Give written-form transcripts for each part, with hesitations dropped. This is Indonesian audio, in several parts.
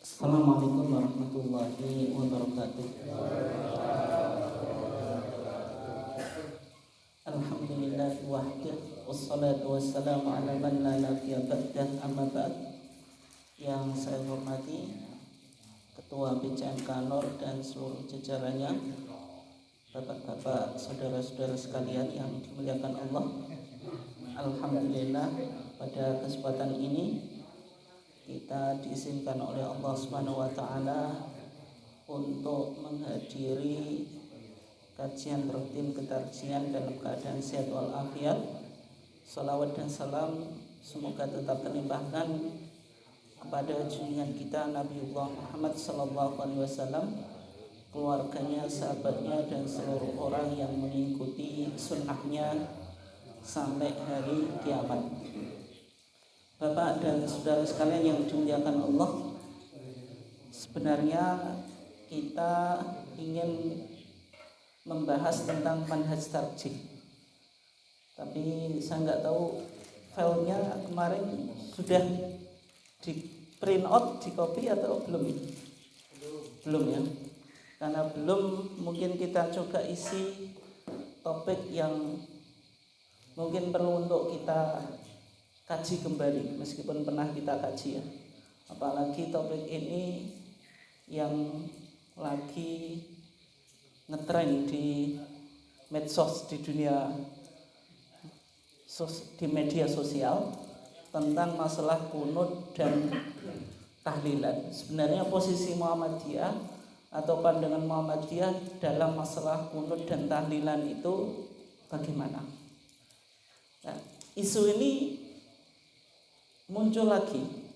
Assalamualaikum warahmatullahi wabarakatuh. Alhamdulillah wahdah wassalatu wassalamu ala man la nabiyya ba'dah, amma ba'd. Yang saya hormati Ketua BCN Kanor dan seluruh jajarannya, Bapak-bapak, saudara-saudara sekalian yang dimuliakan Allah. Alhamdulillah pada kesempatan ini kita diizinkan oleh Allah Subhanahu wa taala untuk menghadiri kajian rutin ketarjian dalam keadaan sehat walafiat. Salawat dan salam semoga tetap terlimpahkan kepada junjungan kita Nabiullah Muhammad sallallahu alaihi wasallam, keluarganya, sahabatnya, dan seluruh orang yang mengikuti sunnahnya sampai hari kiamat. Bapak dan saudara sekalian yang dimuliakan Allah, sebenarnya kita ingin membahas tentang manhaj tarjih, tapi saya nggak tahu filenya kemarin sudah di print out, di copy atau belum? Belum ya, karena belum. Mungkin kita coba isi topik yang mungkin perlu untuk kita kaji kembali, meskipun pernah kita kaji ya. Apalagi topik ini yang lagi ngetren di medsos, di dunia di media sosial, tentang masalah kunut dan tahlilan. Sebenarnya posisi Muhammadiyah atau pandangan Muhammadiyah dalam masalah kunut dan tahlilan itu bagaimana? Nah, isu ini muncul lagi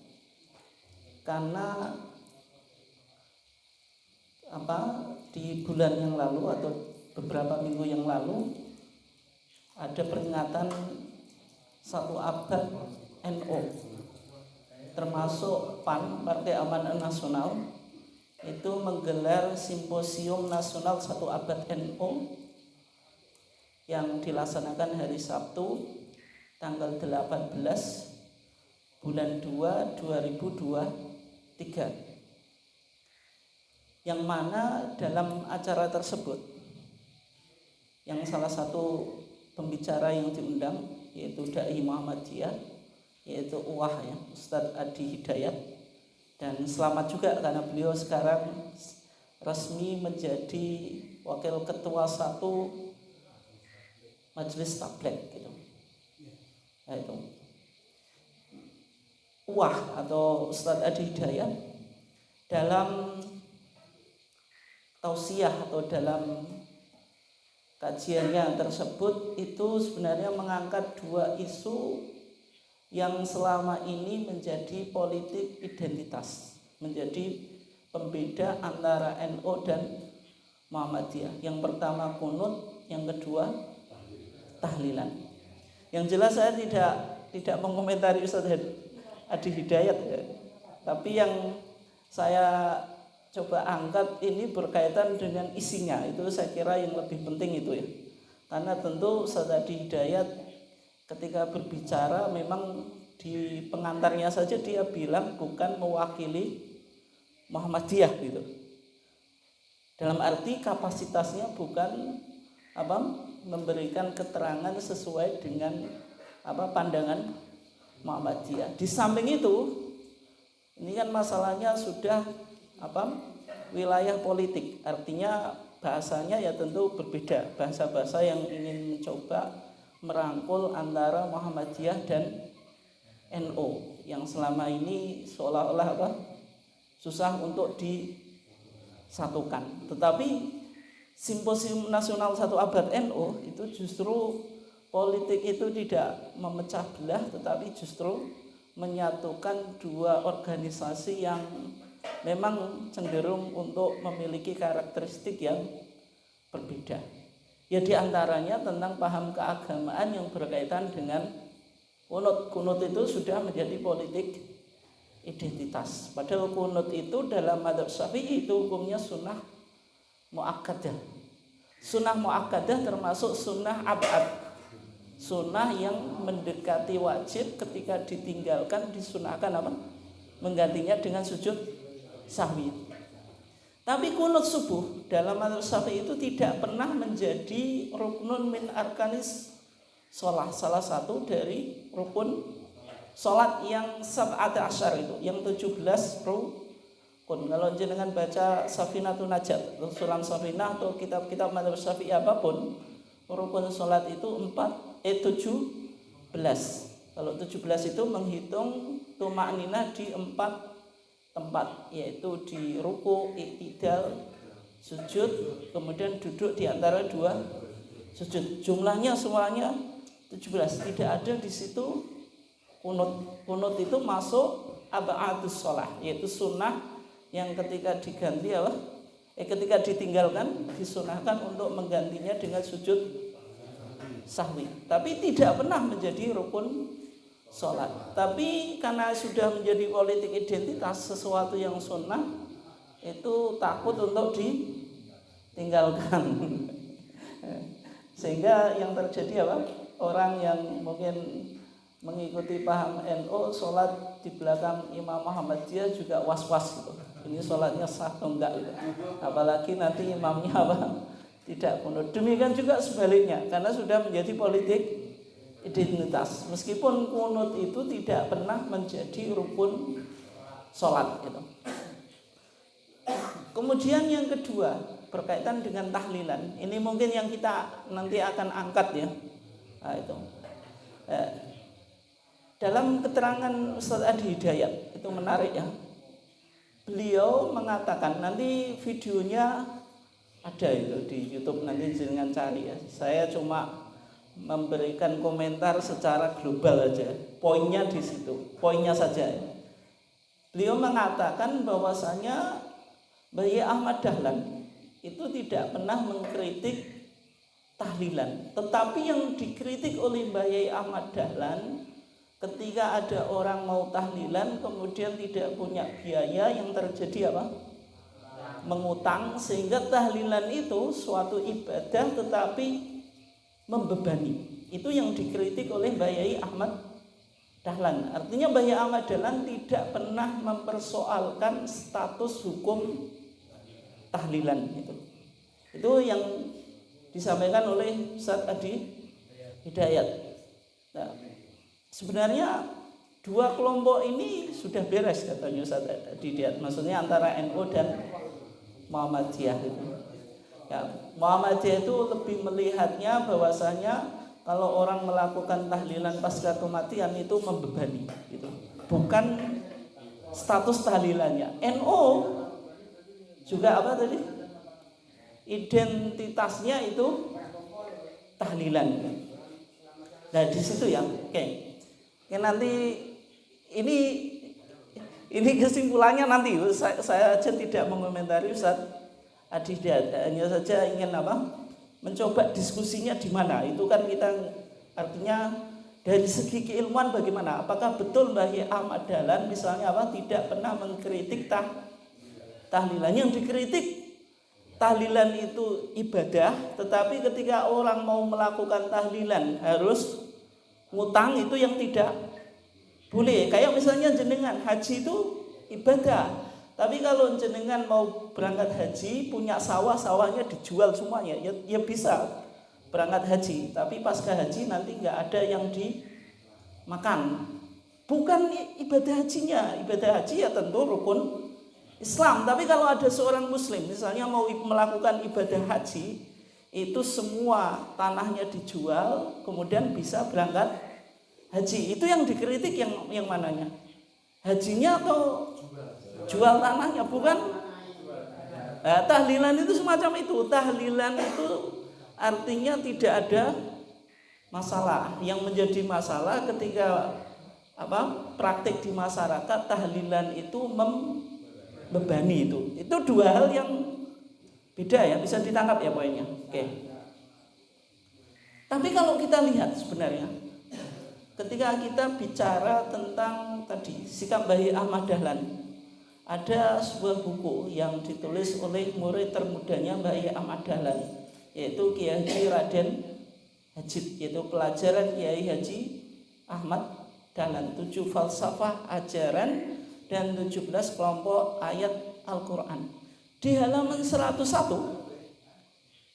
karena di bulan yang lalu atau beberapa minggu yang lalu ada peringatan 1 abad NU, termasuk PAN, Partai Amanat Nasional, itu menggelar simposium nasional 1 abad NU yang dilaksanakan hari Sabtu tanggal 18 bulan 2 2023, yang mana dalam acara tersebut yang salah satu pembicara yang diundang yaitu Dai Muhammadiyah, yaitu UWAH ya, Ustadz Adi Hidayat. Dan selamat juga karena beliau sekarang resmi menjadi wakil ketua 1 Majelis Tabligh gitu. Nah, itu UWAH atau Ustadz Adi Hidayat dalam tausiah atau dalam kajiannya tersebut itu sebenarnya mengangkat 2 isu yang selama ini menjadi politik identitas, menjadi pembeda antara NU dan Muhammadiyah. Yang pertama kunut, yang kedua tahlilan. Yang jelas saya tidak mengomentari Ustadz Adi Hidayat ya. Tapi yang saya coba angkat ini berkaitan dengan isinya, itu saya kira yang lebih penting itu ya. Karena tentu Ustadz Adi Hidayat ketika berbicara memang di pengantarnya saja dia bilang bukan mewakili Muhammadiyah gitu. Dalam arti kapasitasnya bukan memberikan keterangan sesuai dengan pandangan Muhammadiyah. Di samping itu, ini kan masalahnya sudah wilayah politik, artinya bahasanya ya tentu berbeda, bahasa-bahasa yang ingin mencoba merangkul antara Muhammadiyah dan NU yang selama ini seolah-olah susah untuk disatukan. Tetapi simposium nasional 1 abad NU itu justru politik itu tidak memecah belah, tetapi justru menyatukan 2 organisasi yang memang cenderung untuk memiliki karakteristik yang berbeda. Ya diantaranya tentang paham keagamaan yang berkaitan dengan kunut. Kunut itu sudah menjadi politik identitas. Padahal kunut itu dalam madzhab Syafi'i itu hukumnya sunnah muakkadah. Sunnah muakkadah termasuk sunnah abad. Sunnah yang mendekati wajib, ketika ditinggalkan disunahkan menggantinya dengan sujud sahwi. Tapi kunut subuh dalam mazhab Syafi'i itu tidak pernah menjadi ruknun min arkanis sholat, salah satu dari rukun sholat yang sab'ata asyar itu, yang 17 rukun. Kalau jenengan baca Safinatun Najat, Sulam Safinah atau kitab-kitab mazhab Syafi'i apapun, rukun sholat itu 17. Kalau 17 itu menghitung tuma'ninah di 4 tempat, yaitu di ruku, i'tidal, sujud, kemudian duduk di antara 2 sujud. Jumlahnya semuanya 17. Tidak ada di situ kunut. Kunut itu masuk ab'adus shalah, yaitu sunnah yang ketika diganti ketika ditinggalkan disunahkan untuk menggantinya dengan sujud sahwi. Tapi tidak pernah menjadi rukun sholat. Tapi karena sudah menjadi politik identitas, sesuatu yang sunnah itu takut untuk ditinggalkan. Sehingga yang terjadi orang yang mungkin mengikuti paham NU sholat di belakang Imam Muhammadiyah juga was-was gitu. Ini sholatnya sah atau enggak gitu. Apalagi nanti imamnya tidak kunut. Demikian juga sebaliknya, karena sudah menjadi politik identitas. Meskipun kunut itu tidak pernah menjadi rukun sholat gitu. Kemudian yang kedua berkaitan dengan tahlilan. Ini mungkin yang kita nanti akan angkat ya. Nah, itu. Dalam keterangan Ustaz Adi Hidayat itu menarik ya. Beliau mengatakan, nanti videonya ada itu di YouTube, nanti jangan cari ya. Saya cuma memberikan komentar secara global aja, poinnya di situ, poinnya saja. Beliau mengatakan bahwasanya Bayi Ahmad Dahlan itu tidak pernah mengkritik tahlilan, tetapi yang dikritik oleh Bayi Ahmad Dahlan ketika ada orang mau tahlilan kemudian tidak punya biaya, yang terjadi mengutang, sehingga tahlilan itu suatu ibadah tetapi membebani. Itu yang dikritik oleh Bayi Ahmad Dahlan. Artinya Bayi Ahmad Dahlan tidak pernah mempersoalkan status hukum tahlilan itu. Itu yang disampaikan oleh Ustaz Adi Hidayat. Nah, sebenarnya 2 kelompok ini sudah beres katanya Ustaz Adi Hidayat. Maksudnya antara NU dan Muhammadiyah itu. Ya, Muhammadiyah itu lebih melihatnya bahwasanya kalau orang melakukan tahlilan pasca kematian itu membebani gitu. Bukan status tahlilannya. NU juga identitasnya itu tahlilan. Nah, di situ ya. Oke. Nanti ini kesimpulannya nanti saya aja tidak mengomentari Ustaz Adi Hidayat, hanya saja ingin mencoba diskusinya di mana. Itu kan kita artinya dari segi keilmuan bagaimana, apakah betul Bayi Ahmad Dahlan misalnya tidak pernah mengkritik tahlilan. Yang dikritik tahlilan itu ibadah, tetapi ketika orang mau melakukan tahlilan harus ngutang, itu yang tidak boleh. Kayak misalnya jenengan haji itu ibadah, tapi kalau jenengan mau berangkat haji, punya sawahnya dijual semuanya, ya bisa berangkat haji. Tapi pasca haji nanti nggak ada yang dimakan. Bukan ibadah hajinya, ibadah haji ya tentu rukun Islam. Tapi kalau ada seorang muslim misalnya mau melakukan ibadah haji, itu semua tanahnya dijual, kemudian bisa berangkat haji. Itu yang dikritik yang mananya? Hajinya atau jual tanahnya? Bukan. Tahlilan itu semacam itu. Tahlilan itu artinya tidak ada masalah. Yang menjadi masalah ketika praktik di masyarakat, tahlilan itu membebani itu. Itu 2 hal yang beda ya, bisa ditangkap ya poinnya. Oke. Tapi kalau kita lihat sebenarnya ketika kita bicara tentang tadi sikap Bayi Ahmad Dahlan, ada sebuah buku yang ditulis oleh murid termudanya Bayi Ahmad Dahlan, yaitu Kiai Haji Raden Hajid, yaitu pelajaran Kiai Haji Ahmad Dahlan, 7 falsafah ajaran dan 17 kelompok ayat Al-Quran. Di halaman 101,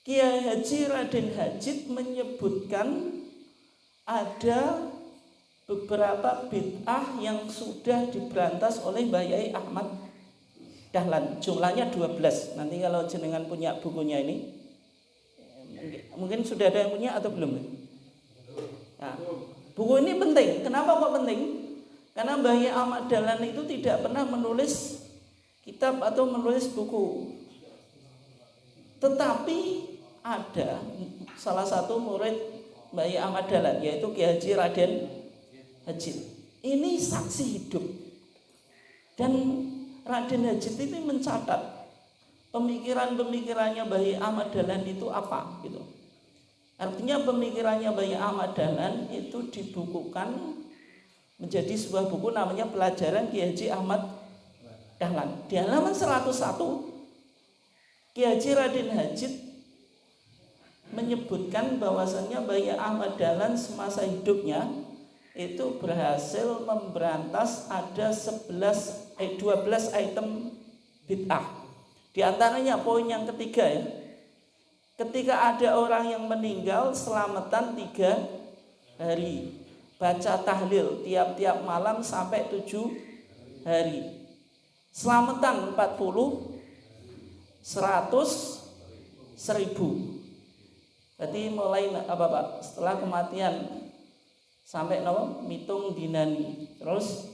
Kiai Haji Raden Hajid menyebutkan ada beberapa bid'ah yang sudah diberantas oleh Mbah Yai Ahmad Dahlan. Jumlahnya 12. Nanti kalau jenengan punya bukunya ini, mungkin sudah ada yang punya atau belum? Nah, buku ini penting. Kenapa kok penting? Karena Mbah Yai Ahmad Dahlan itu tidak pernah menulis kitab atau menulis buku. Tetapi ada salah satu murid Mbah Yai Ahmad Dahlan, yaitu Kiai Haji Raden Hajid. Ini saksi hidup. Dan Raden Hajid ini mencatat pemikiran-pemikirannya Mbah Yai Ahmad Dahlan itu apa gitu. Artinya pemikirannya Mbah Yai Ahmad Dahlan itu dibukukan menjadi sebuah buku namanya Pelajaran Kiai Haji Ahmad Dahlan. Di halaman 101, Kiai Haji Raden Hajid menyebutkan bahwasannya Mbah Yai Ahmad Dahlan semasa hidupnya itu berhasil memberantas ada 12 item bid'ah. Di antaranya poin yang ketiga ya. Ketika ada orang yang meninggal, selamatan 3 hari. Baca tahlil tiap-tiap malam sampai 7 hari. Selamatan 40, 100, 1000. Berarti mulai apa Pak? Setelah kematian sampai mitung dinani, terus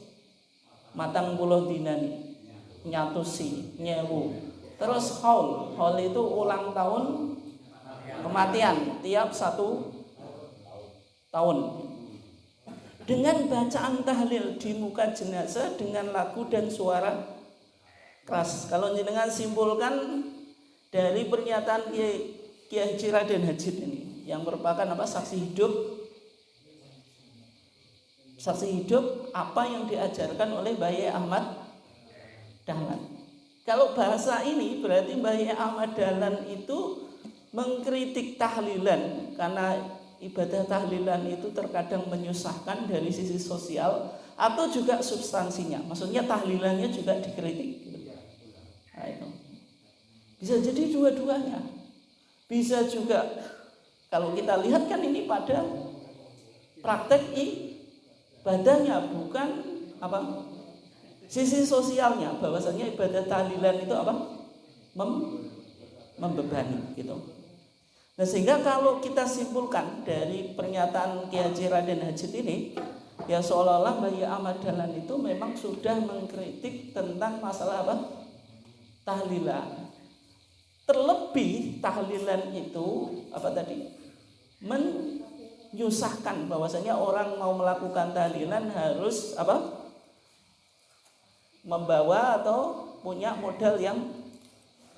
matang puluh dinani, nyatusi, nyewu, terus haul itu ulang tahun kematian tiap 1 tahun. Dengan bacaan tahlil di muka jenazah dengan lagu dan suara keras. Kalau jenengan simpulkan dari pernyataan Kiai Haji Raden Hajid ini, yang merupakan saksi hidup apa yang diajarkan oleh Mbah Yai Ahmad Dahlan. Kalau bahasa ini berarti Mbah Yai Ahmad Dahlan itu mengkritik tahlilan, karena ibadah tahlilan itu terkadang menyusahkan dari sisi sosial atau juga substansinya. Maksudnya tahlilannya juga dikritik. Nah, itu bisa jadi dua-duanya. Bisa juga kalau kita lihat kan ini pada praktek ibadahnya, bukan sisi sosialnya, bahwasanya ibadah tahlilan itu membebani gitu. Nah, sehingga kalau kita simpulkan dari pernyataan Kiai Haji Raden Hajid ini, ya seolah-olah Mbah Yai Ahmad Dahlan itu memang sudah mengkritik tentang masalah tahlilan. Terlebih tahlilan itu menyusahkan, bahwasanya orang mau melakukan tahlilan harus membawa atau punya modal yang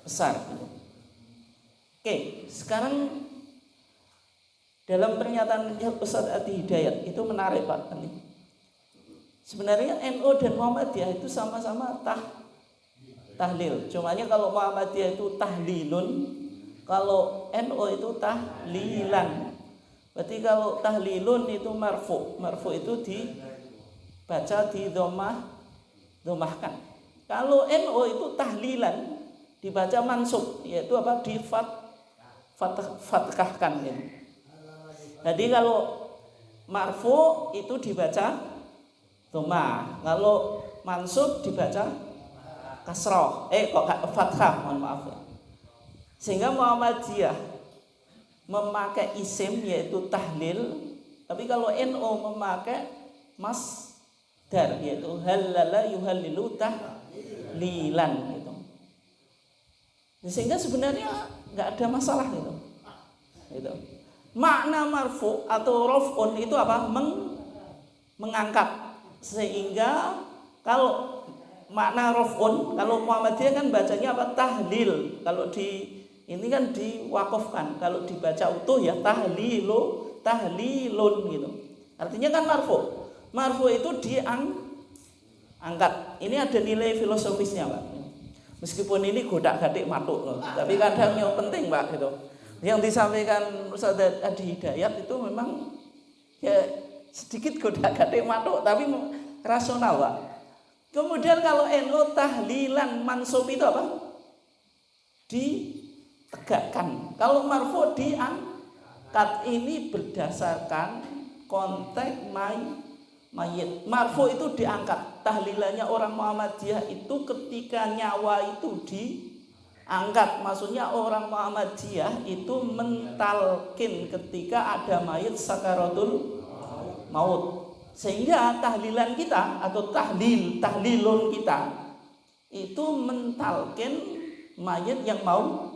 besar. Oke, sekarang dalam pernyataan Ustaz Adi Hidayat itu menarik Pak. Sebenarnya NU dan Muhammadiyah itu sama-sama tahlil. Cumanya kalau Muhammadiyah itu tahlilun, kalau NU itu tahlilan. Berarti kalau tahlilun itu marfu. Marfu itu dibaca di domahkan. Kalau NU itu tahlilan dibaca mansub, yaitu di fathahkan gitu. Jadi kalau marfu itu dibaca domah, kalau mansub dibaca kasroh, fathah, mohon maaf ya. Sehingga Muhammadiyah memakai isim yaitu tahlil, tapi kalau NU memakai masdar yaitu halala yuhallilu tahlilan gitu. Sehingga sebenarnya nggak ada masalah gitu. Makna marfu atau raf'un itu mengangkat. Sehingga kalau makna raf'un, kalau Muhammadiyah kan bacanya tahlil. Kalau ini kan diwakafkan. Kalau dibaca utuh ya tahlilun gitu. Artinya kan marfu. Marfu itu diangkat. Ini ada nilai filosofisnya, Pak. Meskipun ini godak-gadik matuk loh, tapi kadang yang penting Pak gitu. Yang disampaikan Ustaz Adi Hidayat itu memang ya sedikit godak-gadik matuk tapi rasional Pak. Kemudian kalau NU tahlilan mansub itu apa? Ditegakkan. Kalau marfu diangkat. Ini berdasarkan konteks mayit. Marfu itu diangkat. Tahlilannya orang Muhammadiyah itu ketika nyawa itu diangkat. Maksudnya orang Muhammadiyah itu mentalkin ketika ada mayit sakaratul maut. Sehingga tahlilan kita atau tahlilun kita itu mentalkin mayit yang mau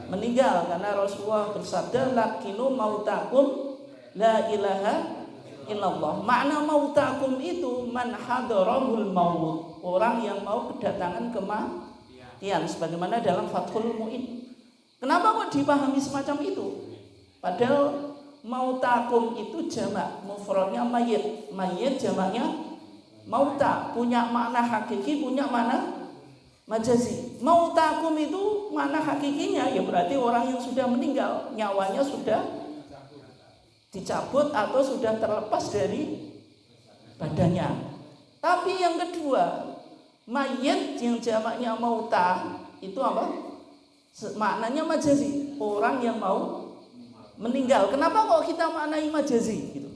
meninggal, karena Rasulullah bersabda lakinu mautakum la ilaha illallah. Makna mautakum itu man hadarahul maut, orang yang mau kedatangan kematian, sebagaimana dalam Fathul Mu'in. Kenapa kok dipahami semacam itu? Padahal mautakum itu jamak, mufradnya mayit. Mayit jamaknya mauta, punya makna hakiki, punya makna majazi. Mautakum itu mana hakikinya ya berarti orang yang sudah meninggal, nyawanya sudah dicabut atau sudah terlepas dari badannya. Tapi yang kedua, mayit yang jamaknya mauta itu apa? Maknanya majazi, orang yang mau meninggal. Kenapa kok kita maknai majazi gitu?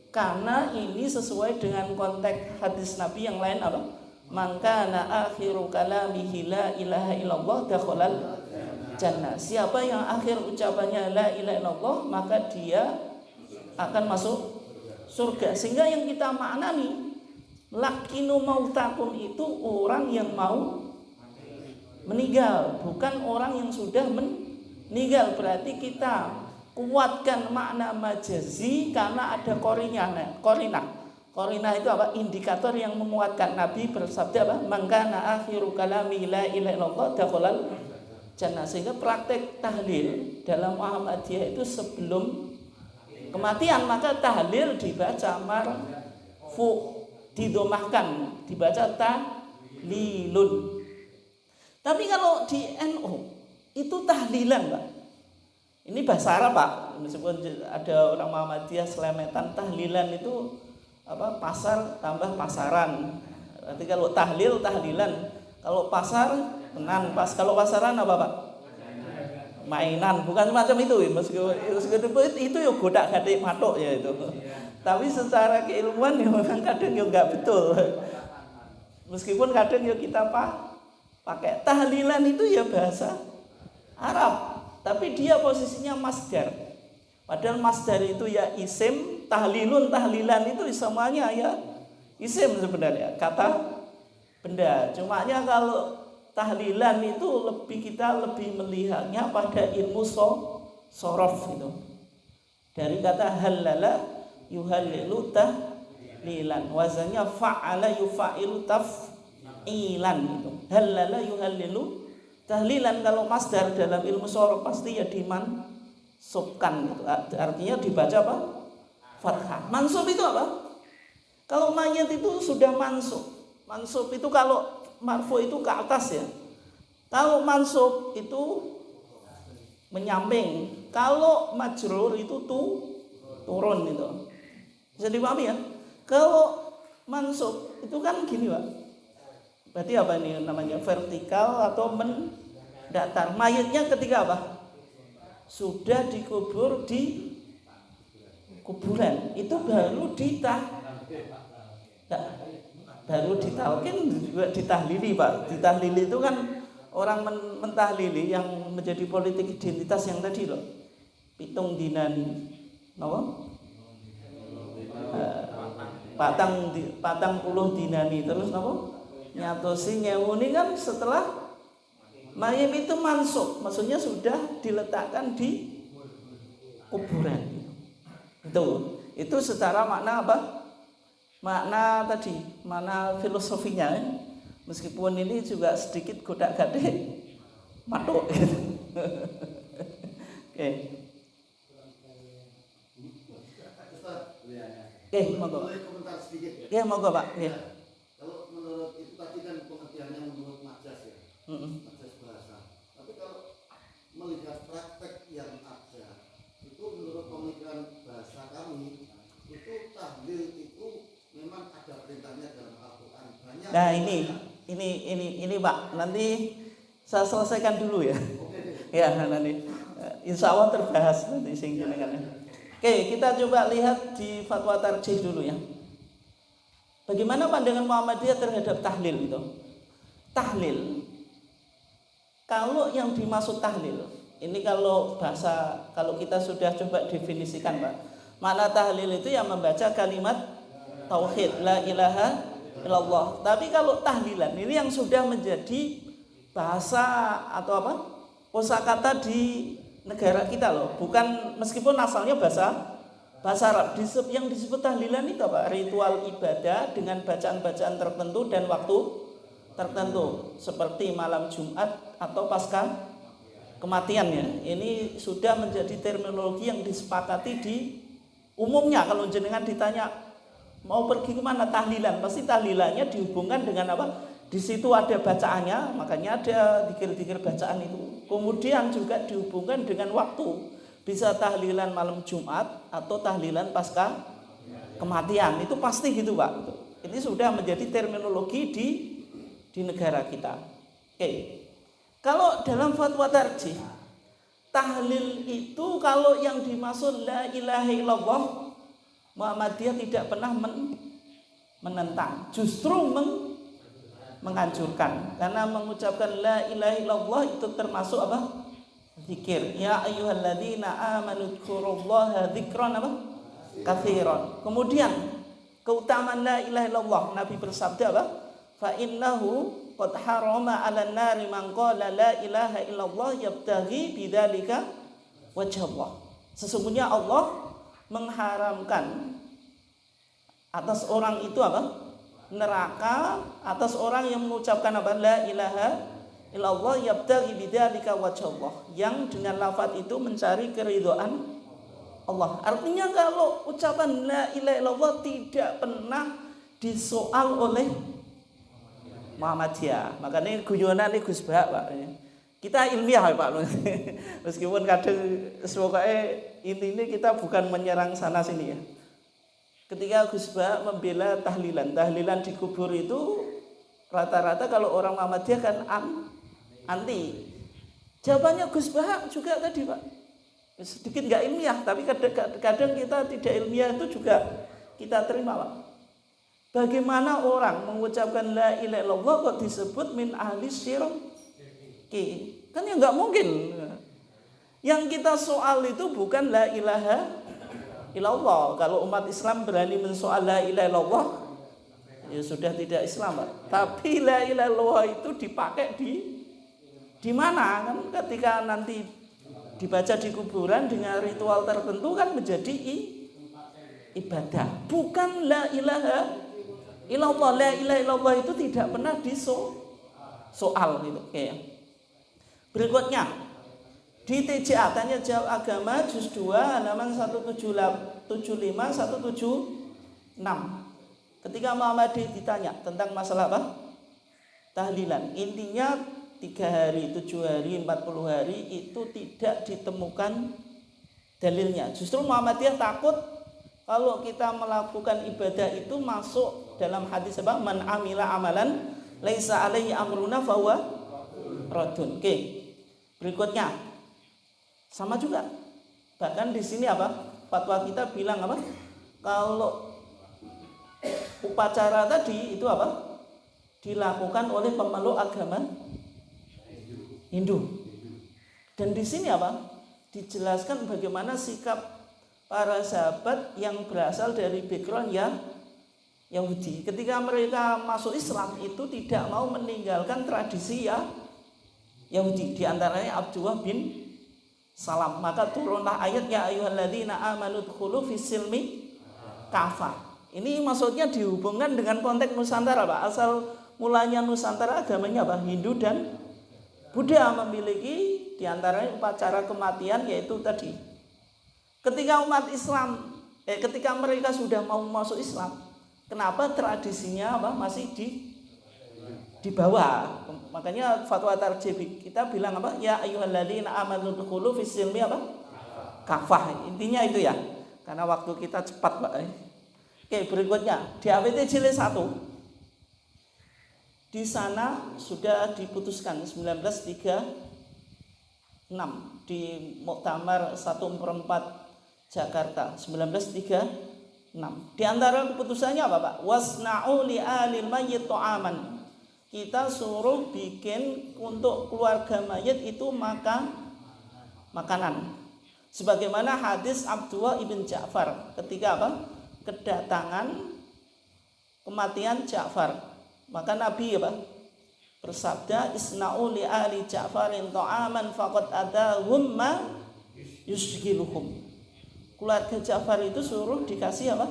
Karena ini sesuai dengan konteks hadis Nabi yang lain apa? Maka na akhiru kalamihi la ilaha illallah dakhalal jannah. Siapa yang akhir ucapannya la ilaha illallah, maka dia akan masuk surga. Sehingga yang kita maknani lakinu mautakum itu orang yang mau meninggal, bukan orang yang sudah meninggal. Berarti kita kuatkan makna majazi karena ada korinah. Qarinah itu apa? Indikator yang menguatkan. Nabi bersabda apa? Maka na akhiru kalami la ilaha illallah dakhalal jannah. Sehingga praktek tahlil dalam Muhammadiyah itu sebelum kematian, maka tahlil dibaca marfu, didomahkan, dibaca tahlilun. Tapi kalau di NU itu tahlilan, Pak. Ini bahasa Arab, Pak. Meskipun ada orang Muhammadiyah selemetan, tahlilan itu apa? Pasar tambah pasaran. Nanti kalau tahlil tahlilan, kalau pasar tenan pas, kalau pasaran apa, Pak? Mainan, bukan semacam itu. Meskipun itu ya godak-gadik matok ya itu. Tapi secara keilmuan ya memang kadang ya enggak betul. Meskipun kadang ya kita pakai tahlilan itu ya bahasa Arab, tapi dia posisinya masdar. Padahal masdar itu ya isim, tahlilun, tahlilan itu semuanya ya isim sebenarnya, kata benda. Cuma kalau tahlilan itu kita lebih melihatnya pada ilmu sorof itu. Dari kata halala yuhallilu tahlilan, wazannya fa'ala yufa'ilu taf'ilan itu. Halala yuhallilu tahlilan. Kalau masdar dalam ilmu sorof pasti ya dimansubkan gitu. Artinya dibaca apa? Fathah. Mansub itu apa? Kalau mayat itu sudah mansub. Mansub itu kalau marfu itu ke atas ya. Kalau mansub itu menyamping. Kalau majrur itu turun itu. Bisa dipahami ya? Kalau mansub itu kan gini, Pak. Berarti apa ini namanya? Vertikal atau mendatar. Mayatnya ketika apa? Sudah dikubur di kuburan, itu baru ditalkin, juga ditahlili, Pak. Ditahlili itu kan orang mentahlili yang menjadi politik identitas yang tadi loh. Pitung dinani, no? Patang puluh dinani, terus no? Nyatosi nyewuni kan setelah mayat itu mansub, maksudnya sudah diletakkan di kuburan. Itu secara makna apa? Makna tadi, makna filosofinya. Meskipun ini juga sedikit godak-gadik matuk gitu. Oke. Monggo. Ya, monggo, Pak. Ya. Kalau menurut itu tadi kan pengertiannya menurut majas ya. Majas bahasa. Tapi kalau melihat praktek yang ada, itu menurut pemikiran bahasa kami, itu tahlil itu memang ada perintahnya dalam Al-Quran. Nah ini Pak, nanti saya selesaikan dulu ya. Ya nanti insya Allah terbahas nanti sing jenengan. Oke, kita coba lihat di fatwa tarjih dulu ya. Bagaimana pandangan Muhammadiyah terhadap tahlil itu? Tahlil, kalau yang dimaksud tahlil, ini kalau kita sudah coba definisikan Pak, makna tahlil itu yang membaca kalimat tauhid la ilaha illallah. Tapi kalau tahlilan ini yang sudah menjadi bahasa atau apa, kosakata di negara kita loh, bukan, meskipun asalnya bahasa Arab. Yang disebut tahlilan itu apa? Ritual ibadah dengan bacaan-bacaan tertentu dan waktu tertentu, seperti malam Jumat atau pasca kematiannya. Ini sudah menjadi terminologi yang disepakati di umumnya. Kalau jenengan ditanya mau pergi kemana tahlilan, pasti tahlilannya dihubungkan dengan apa? Di situ ada bacaannya, makanya ada zikir-zikir bacaan itu. Kemudian juga dihubungkan dengan waktu. Bisa tahlilan malam Jumat atau tahlilan pasca kematian. Itu pasti gitu Pak. Ini sudah menjadi terminologi di negara kita. Oke. Kalau dalam fatwa tarjih, tahlil itu kalau yang dimaksud la ilaha illallah, Muhammadiyah tidak pernah menentang, justru menganjurkan. Karena mengucapkan la ilaha illallah itu termasuk apa? Zikir. Ya ayyuhalladzina amanu dzkurullaha dzikran apa? Katsiran. Kemudian keutamaan la ilaha illallah, Nabi bersabda apa? Fa innahu qad harama 'alan nari man qala la ilaha illallah yabtaghi bidzalika wajh Allah. Sesungguhnya Allah mengharamkan atas orang itu apa? Neraka, atas orang yang mengucapkan apa? La ilaha illallah yabtaghi bidzalika wajh Allah, yang dengan lafaz itu mencari keridhaan Allah. Artinya kalau ucapan la ilaha illallah tidak pernah disoal oleh Muhammadiyah. Makanya guyonan ini Gus Bak Pak. Kita ilmiah ya Pak. Meskipun kadang pokoknya intinya kita bukan menyerang sana sini ya. Ketika Gus Bak membela tahlilan di kubur itu rata-rata kalau orang Muhammadiyah kan anti. Jawabannya Gus Bak juga tadi Pak. Sedikit nggak ilmiah, tapi kadang kita tidak ilmiah itu juga kita terima Pak. Bagaimana orang mengucapkan la ilaha illallah kok disebut min ahli syirki? Kan ya nggak mungkin. Yang kita soal itu bukan la ilaha illallah. Kalau umat Islam berani mensoal la ilaha illallah, ya sudah tidak Islam Pak. Tapi la ilaha illallah itu dipakai di mana? Kan ketika nanti dibaca di kuburan dengan ritual tertentu kan menjadi ibadah. Bukan la ilaha illallah. La ilaha illallah itu tidak pernah soal gitu. Oke. Berikutnya di TJA tanya jawab agama juz 2 halaman 175 176. Ketika Muhammadiyah ditanya tentang masalah apa? Tahlilan. Intinya 3 hari, 7 hari, 40 hari itu tidak ditemukan dalilnya. Justru Muhammadiyah takut kalau kita melakukan ibadah itu masuk dalam hadis apa? Man amila amalan laisa alaihi amruna fahuwa radun. Oke. Berikutnya sama juga. Bahkan di sini apa? Fatwa kita bilang apa? Kalau upacara tadi itu apa? Dilakukan oleh pemeluk agama Hindu. Dan di sini apa? Dijelaskan bagaimana sikap para sahabat yang berasal dari background Yahudi. Ketika mereka masuk Islam itu tidak mau meninggalkan tradisi Yahudi. Di antaranya Abdullah bin Salam. Maka turunlah ayat ya ayyuhalladzina amanu dkhulu fis-silmi kafah. Ini maksudnya dihubungkan dengan konteks Nusantara Pak. Asal mulanya Nusantara agamanya apa? Hindu dan Buddha, memiliki diantaranya upacara kematian yaitu tadi. Ketika umat Islam, ketika mereka sudah mau masuk Islam, kenapa tradisinya apa masih dibawa? Makanya fatwa tarjih kita bilang apa? Ya ayyuhalladzina amanu dkhulu fis-silmi apa? Kafah. Intinya itu ya. Karena waktu kita cepat Pak. Oke, berikutnya di APT jilid 1. Di sana sudah diputuskan 1936 di Muktamar 1/4 Jakarta 1936. Di antara keputusannya apa, Pak? Wasna'u li alil mayyit ta'aman. Kita suruh bikin untuk keluarga mayit itu makanan. Sebagaimana hadis Abdullah ibn Ja'far ketika apa? Kedatangan kematian Ja'far. Maka Nabi apa? Bersabda, isna'u li ali Ja'farin ta'aman faqad adahum ma yusghiluhum. Keluarga Ja'far itu suruh dikasih apa?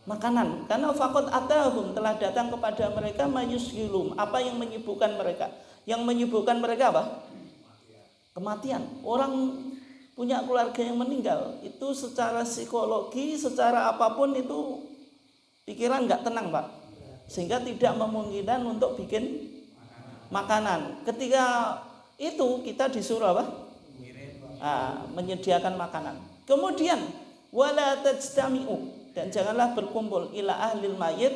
Makanan. Karena faqad adahum, telah datang kepada mereka ma yusghilum, apa yang menyibukkan mereka. Yang menyibukkan mereka apa? Kematian. Orang punya keluarga yang meninggal itu secara psikologi, secara apapun itu pikiran nggak tenang, Pak, sehingga tidak memungkinkan untuk bikin makanan. Ketika itu kita disuruh apa? Menyediakan makanan. Kemudian wala tajtami'u, dan janganlah berkumpul ila ahlil mayit,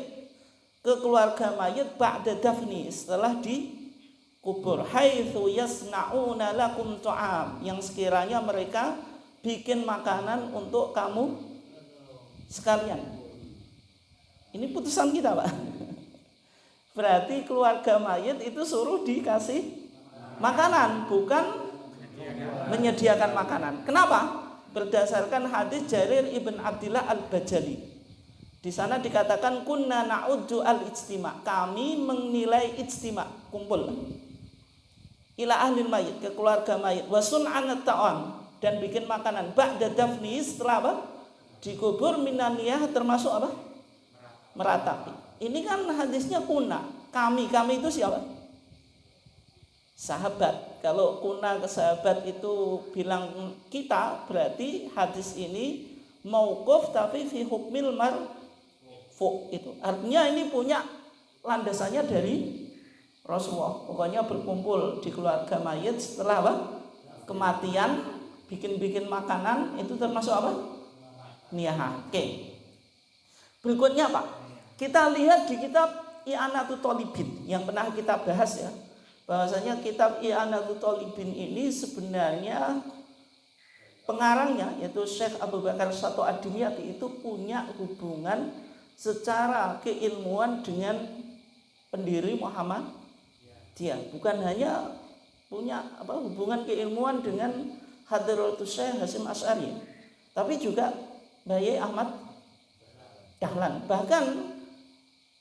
ke keluarga mayit ba'da dafni, setelah dikubur, haitsu yasna'una lakum ta'am, yang sekiranya mereka bikin makanan untuk kamu sekalian. Ini putusan kita, Pak. Berarti keluarga mayit itu suruh dikasih makanan, bukan menyediakan makanan. Kenapa? Berdasarkan hadis Jarir ibn Abdillah al-Bajali. Di sana dikatakan kunna na'uddu al-ijtima', kami menilai ijtima', kumpul ila ahlil mayit, ke keluarga mayit, wa sun'an ta'am, dan bikin makanan ba'da dafni, setelah apa? Dikubur, minaniyah, termasuk apa? Meratapi. Ini kan hadisnya kuna. Kami itu siapa? Sahabat. Kalau kuna ke sahabat itu bilang kita, berarti hadis ini mauquf tapi fi hukmil marfu itu. Artinya ini punya landasannya dari Rasulullah. Pokoknya berkumpul di keluarga mayit setelah apa? Kematian, bikin makanan, itu termasuk apa? Niyah. Oke. Berikutnya, Pak, kita lihat di kitab I'anatul Thalibin yang pernah kita bahas ya, bahwasanya kitab I'anatul Thalibin ini sebenarnya pengarangnya yaitu Syekh Abu Bakar Sato Ad-Dimyati itu punya hubungan secara keilmuan dengan pendiri Muhammadiyah, bukan hanya punya hubungan keilmuan dengan Hadratus Syekh Hasyim Asy'ari, tapi juga Bayi Ahmad Dahlan. Bahkan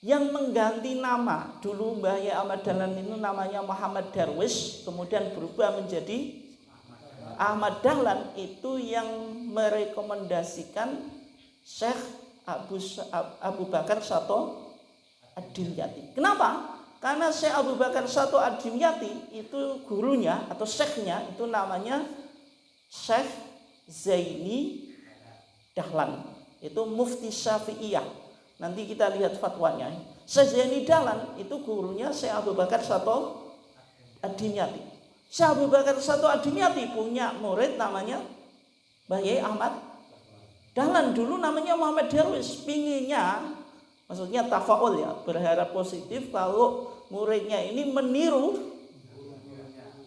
yang mengganti nama, dulu Mbah Yai Ahmad Dahlan itu namanya Muhammad Darwish, kemudian berubah menjadi Ahmad Dahlan, itu yang merekomendasikan Syekh Abu Bakar Sato Ad-Dimyati. Kenapa? Karena Syekh Abu Bakar Sato Ad-Dimyati itu gurunya atau syekhnya itu namanya Syekh Zaini Dahlan, itu mufti Syafi'iyah. Nanti kita lihat fatwanya. Syekh Zaini Dahlan itu gurunya Syekh Abu Bakar Sato Ad-Dimyati. Syekh Abu Bakar Sato Ad-Dimyati punya murid namanya Mbah Yai Ahmad Dahlan, dulu namanya Muhammad Darwish. Pinginnya, maksudnya tafaul ya, berharap positif kalau muridnya ini meniru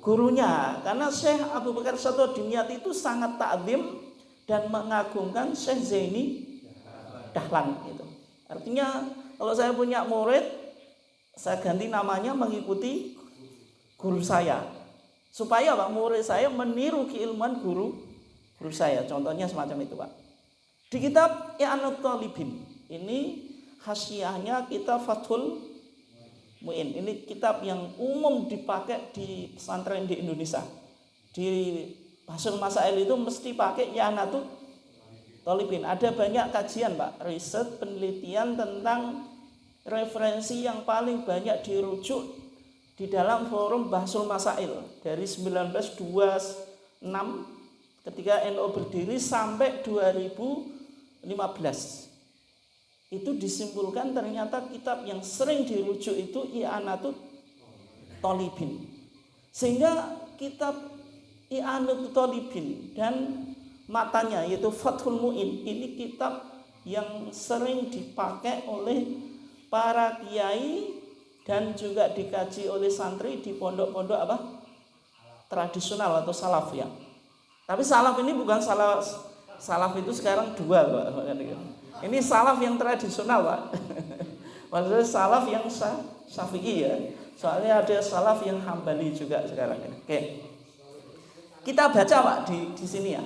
gurunya. Karena Syekh Abu Bakar Sato Ad-Dimyati itu sangat ta'zim dan mengagungkan Syekh Zaini Dahlan itu. Artinya kalau saya punya murid, saya ganti namanya mengikuti guru saya, supaya Pak, murid saya meniru keilmuan guru saya. Contohnya semacam itu, Pak. Di kitab I'anatul Thalibin ini hasyiahnya kitab Fathul Mu'in. Ini kitab yang umum dipakai di pesantren di Indonesia. Di Hasil Masail itu mesti pakai I'anatul Thalibin. Ada banyak kajian, Pak, riset, penelitian tentang referensi yang paling banyak dirujuk di dalam forum Bahsul Masail dari 1926 ketika NU berdiri sampai 2015. Itu disimpulkan ternyata kitab yang sering dirujuk itu I'anatul Thalibin. Sehingga kitab I'anatul Thalibin dan matanya yaitu Fathul Mu'in ini kitab yang sering dipakai oleh para kiai dan juga dikaji oleh santri di pondok-pondok apa? Tradisional atau salaf ya. Tapi salaf ini bukan salaf itu sekarang dua Pak. Ini salaf yang tradisional Pak. Maksudnya salaf yang Syafi'i ya. Soalnya ada salaf yang Hambali juga sekarang ini. Oke. Kita baca Pak di sini ya.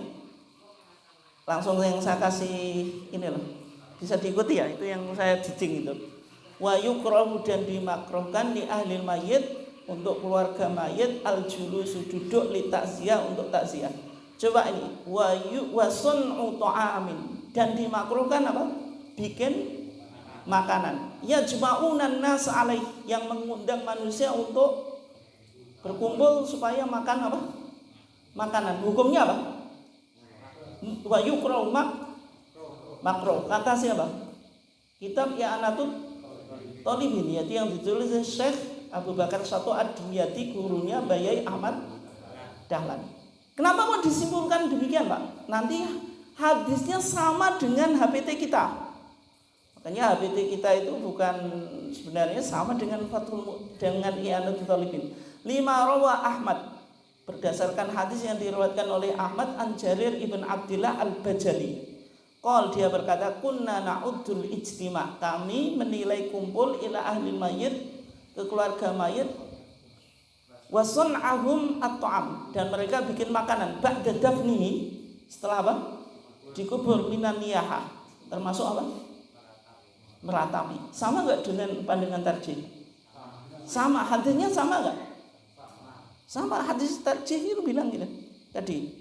Langsung yang saya kasih ini loh. Bisa diikuti ya, itu yang saya jijing itu. Wa yukrahu dan dimakruhkan li ahli mayit untuk keluarga mayit al-julusu duduk li takziah untuk takziah. Coba ini wa sun'u ta'amin dan dimakruhkan apa? Bikin makanan. Ya jma'unan nas alaih yang mengundang manusia untuk berkumpul supaya makan apa? Makanan. Hukumnya apa? Wa yukrahu makruh. Kata siapa? Kitab I'anatul Talibin yaitu yang ditulis oleh Syekh Abu Bakar Sato Ad-Dimyati, gurunya Bayai Ahmad Dahlan. Kenapa kok disimpulkan demikian Pak? Nanti hadisnya sama dengan HPT kita. Makanya HPT kita itu bukan sebenarnya sama dengan dengan I'anatul Talibin. 5 rawa Ahmad berdasarkan hadis yang diriwayatkan oleh Ahmad an Jarir ibn Abdillah al-Bajali. Qal dia berkata kunna na'uddul ijtima, kami menilai kumpul ila ahli mayit ke keluarga mayit wa sun'ahum at-ta'am dan mereka bikin makanan ba'da dafnihi setelah apa? Dikubur minan niyaha termasuk apa? Meratapi. Sama enggak dengan pandangan tarjih? Sama, hadisnya sama enggak? Sama, hadis tarjih itu bilang gitu tadi.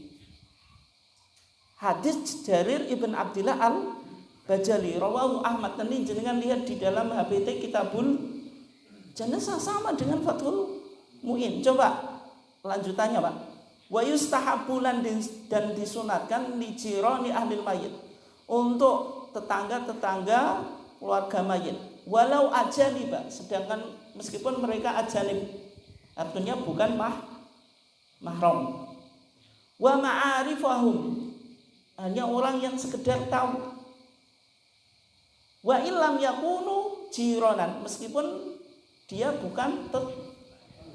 Hadis Jarir ibn Abdillah al-Bajali rawahu Ahmad, ini jenengan lihat di dalam HPT Kitabul Janazah sama dengan Fathul Mu'in. Coba lanjutannya Pak. Wa yustahabbulan dan disunatkan li jirani ahli mayit untuk tetangga-tetangga keluarga mayit. Walau ajaliba, sedangkan meskipun mereka ajalib, artinya bukan mahram. Wa ma'arifahum, hanya orang yang sekedar tahu. Wa illam yakunu jironan, meskipun dia bukan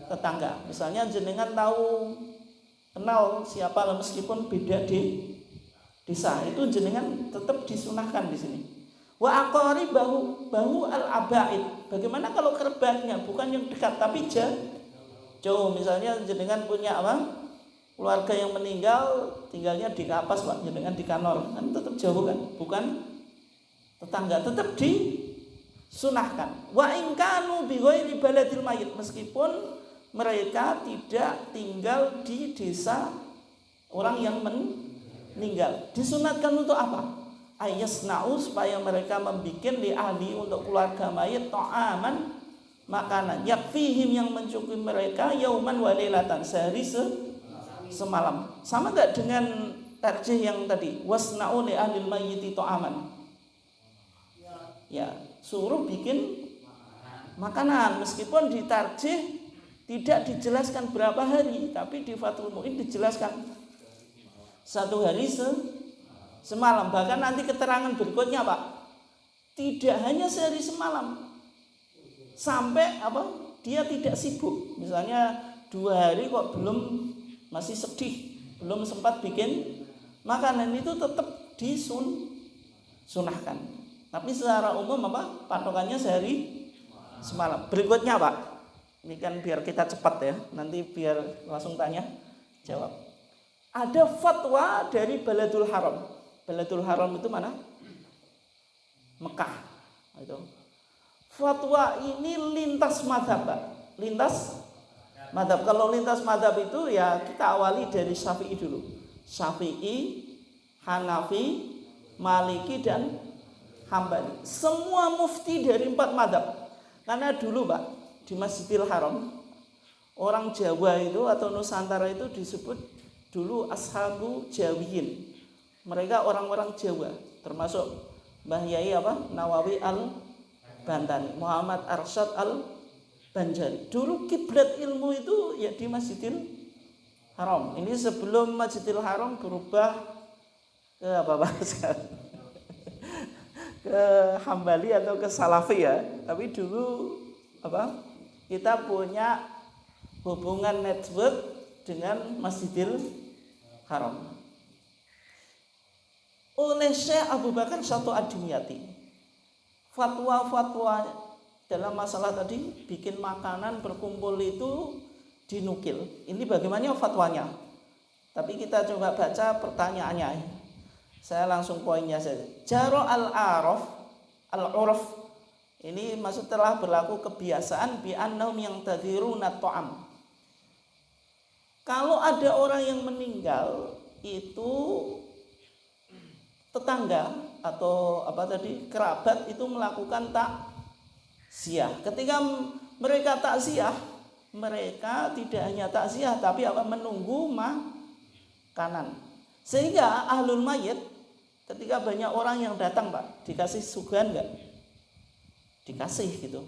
tetangga. Misalnya jenengan tahu kenal siapa meskipun beda di desa, itu jenengan tetap disunahkan di sini. Wa aqari bahu al-abaid. Bagaimana kalau kerabatnya bukan yang dekat tapi jauh, misalnya jenengan punya apa? Keluarga yang meninggal tinggalnya di Kapas Pak, jenengan di Kanor, kan tetap jauh kan, bukan tetangga, tetap disunahkan. Wa in kanu bi ghairi baladil mayit, meskipun mereka tidak tinggal di desa orang yang meninggal. Disunatkan untuk apa? Ayasna'u, supaya mereka membikin li ahli untuk keluarga mayit ta'aman, makanan yakfihim yang mencukupi mereka yauman wa lailatan, sehari semalam. Sama enggak dengan tarjih yang tadi wasna'u li ahli mayyiti ta'aman? Ya, suruh bikin makanan, meskipun di tarjih tidak dijelaskan berapa hari, tapi di Fathul Mu'in dijelaskan 1 hari semalam. Bahkan nanti keterangan berikutnya Pak, tidak hanya sehari semalam, sampai apa? Dia tidak sibuk. Misalnya 2 hari kok belum, masih sedih, belum sempat bikin makanan, itu tetap disunahkan. Tapi secara umum apa? Patokannya sehari semalam. Berikutnya Pak, ini kan biar kita cepat ya, nanti biar langsung tanya jawab. Ada fatwa dari Baladul Haram. Baladul Haram itu mana? Mekah. Itu. Fatwa ini lintas mazhab Pak. Lintas mazhab. Kalau lintas mazhab itu ya kita awali dari Syafi'i dulu. Syafi'i, Hanafi, Maliki dan Hambali. Semua mufti dari 4 mazhab. Karena dulu Pak, di Masjidil Haram, orang Jawa itu atau Nusantara itu disebut dulu ashabu Jawiyin. Mereka orang-orang Jawa, termasuk Mbah Yai apa? Nawawi al-Bantani, Muhammad Arsyad al-Banjari. Dulu kiblat ilmu itu ya di Masjidil Haram. Ini sebelum Masjidil Haram berubah ke apa sekarang? Ke Hambali atau ke Salafi ya. Tapi dulu apa? kita punya hubungan network dengan Masjidil Haram. Oleh Syekh Abu Bakar Syato Ad-Dimyati, fatwa-fatwa dalam masalah tadi bikin makanan berkumpul itu dinukil. Ini bagaimana fatwanya? Tapi kita coba baca pertanyaannya. Saya langsung poinnya saja. Jaro al-urf ini maksud telah berlaku kebiasaan bi annahum yang tadhiruna ta'am. Kalau ada orang yang meninggal itu tetangga atau kerabat itu melakukan takziah. Ketika mereka takziah, mereka tidak hanya takziah tapi menunggu makanan. Sehingga ahlul mayit ketika banyak orang yang datang, Pak, dikasih suguhan enggak? Dikasih gitu.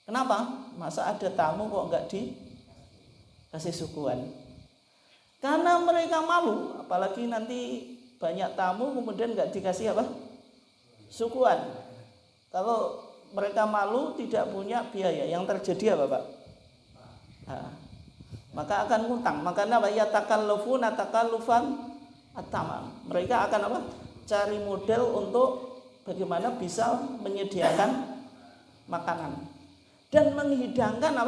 Kenapa? Masa ada tamu kok enggak dikasih suguhan? Karena mereka malu, apalagi nanti banyak tamu kemudian enggak dikasih suguhan. Kalau mereka malu tidak punya biaya, yang terjadi apa, Pak? Maka akan ngutang. Makanya ya takallufuna takallufan at-tamam. Mereka akan cari model untuk bagaimana bisa menyediakan makanan dan menghidangkan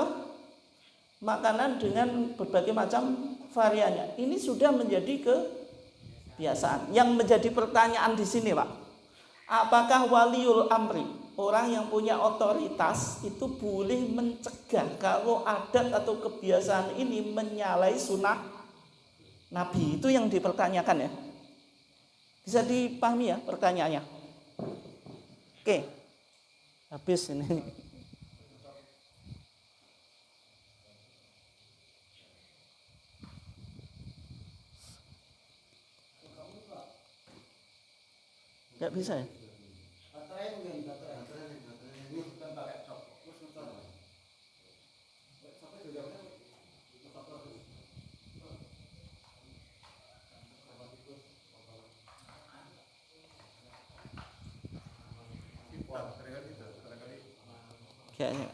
makanan dengan berbagai macam variannya. Ini sudah menjadi kebiasaan. Yang menjadi pertanyaan di sini, Pak, apakah waliul amri, orang yang punya otoritas, itu boleh mencegah kalau adat atau kebiasaan ini menyalahi sunnah Nabi? Itu yang dipertanyakan ya. Bisa dipahami ya pertanyaannya? Oke. Habis ini. Enggak bisa ya? Kayaknya.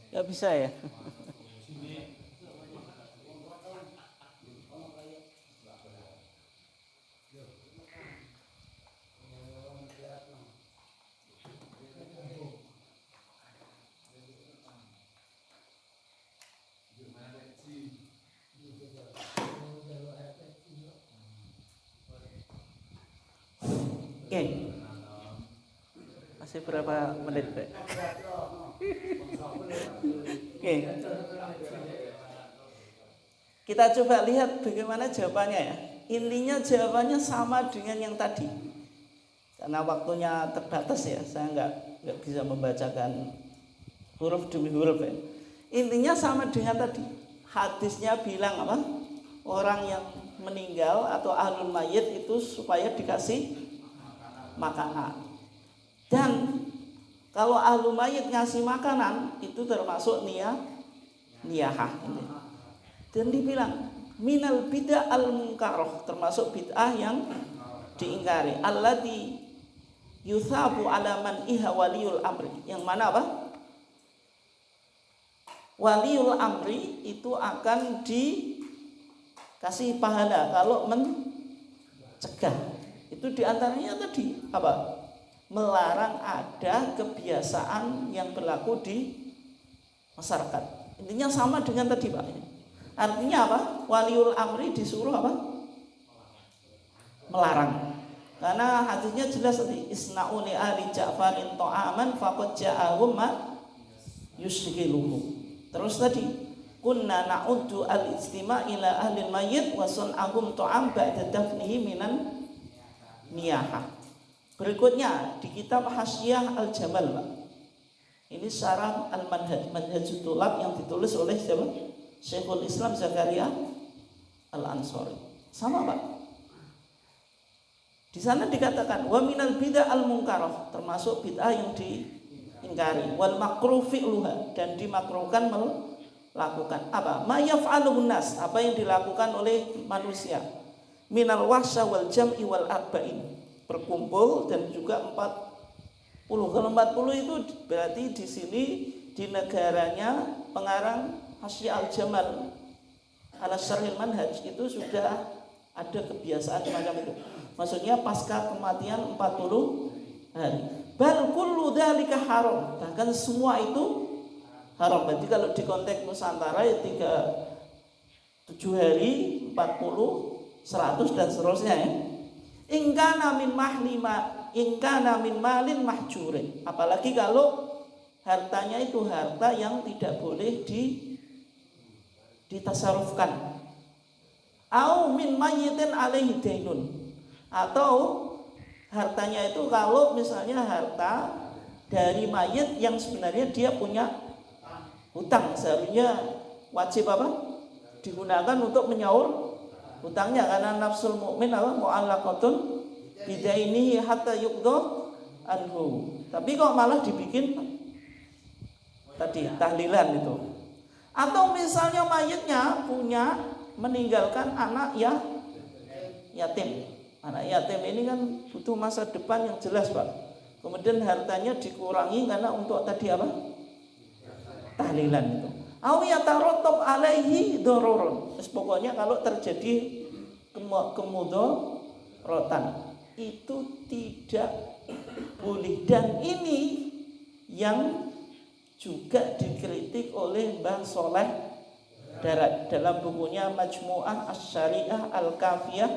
Gak bisa ya? Oke. Masih berapa menit, Pak? Oke. Kita coba lihat bagaimana jawabannya ya. Intinya jawabannya sama dengan yang tadi. Karena waktunya terbatas ya, saya nggak bisa membacakan huruf demi huruf ya. Intinya sama dengan tadi. Hadisnya bilang apa? Orang yang meninggal atau ahlul mayit itu supaya dikasih makanan. Dan kalau ahlul mayit ngasih makanan itu termasuk niyahah. Dan dibilang minal bid'ah al-munkarah, termasuk bid'ah yang diingkari. Allati yuthabu ala man iha waliul amri. Yang mana apa? Waliul amri itu akan dikasih pahala kalau mencegah. Itu diantaranya tadi apa? Melarang ada kebiasaan yang berlaku di masyarakat. Intinya sama dengan tadi, Pak. Artinya apa? Waliul amri disuruh apa? Melarang. Karena hadisnya jelas tadi, isna'u li ali Ja'farin ta'aman faqad ja'ahum ma yushghiluhum. Terus tadi, kunna na'uddu al-istima' ila ahli al-mayyit wa sun'ahum ta'am ba'da dafnihi minan niyahah. Berikutnya di kitab Hasyiah Al-Jamal, Pak. Ini syarah Al-Manhaj, Manhajut Thulab yang ditulis oleh siapa? Syekhul Islam Zakaria Al-Ansari. Sama, Pak. Di sana dikatakan wa minal bid'ah al-munkarah, termasuk bid'ah yang diingkari, wal makruh fi'luha, dan dimakruhkan melakukan apa? Ma yaf'aluhun nas, apa yang dilakukan oleh manusia. Minal wahsya wal jam'i wal arba'in, berkumpul dan juga 40. Kalau 40 itu berarti di sini di negaranya pengarang Hasyiah Al-Jamal ala Syarhil Manhaj itu sudah ada kebiasaan semacam itu. Maksudnya pasca kematian 40 hari. Bal kullu dzalika haram. Bahkan semua itu haram. Berarti kalau di konteks Nusantara ya 7 hari, 40, 100 dan seterusnya ya. Ingkana min malin mahjurin. Apalagi kalau hartanya itu harta yang tidak boleh ditasarufkan. Au min mayyitin alaihi dainun, atau hartanya itu kalau misalnya harta dari mayit yang sebenarnya dia punya hutang, seharusnya wajib apa? Digunakan untuk menyaur hutangnya, karena nafsul mukmin apa? Mu'allaqatun bidainihi hatta yuqda anhu. Tapi kok malah dibikin tadi tahlilan itu. Atau misalnya mayitnya meninggalkan anak yatim. Anak yatim ini kan butuh masa depan yang jelas, Pak. Kemudian hartanya dikurangi karena untuk tadi apa? Tahlilan itu. Aw yatarattab alaihi dararun. Pokoknya kalau terjadi kemudaratan itu tidak boleh, dan ini yang juga dikritik oleh Mbah Soleh dalam bukunya Majmu'ah Asy-Syariah Al-Kafiyah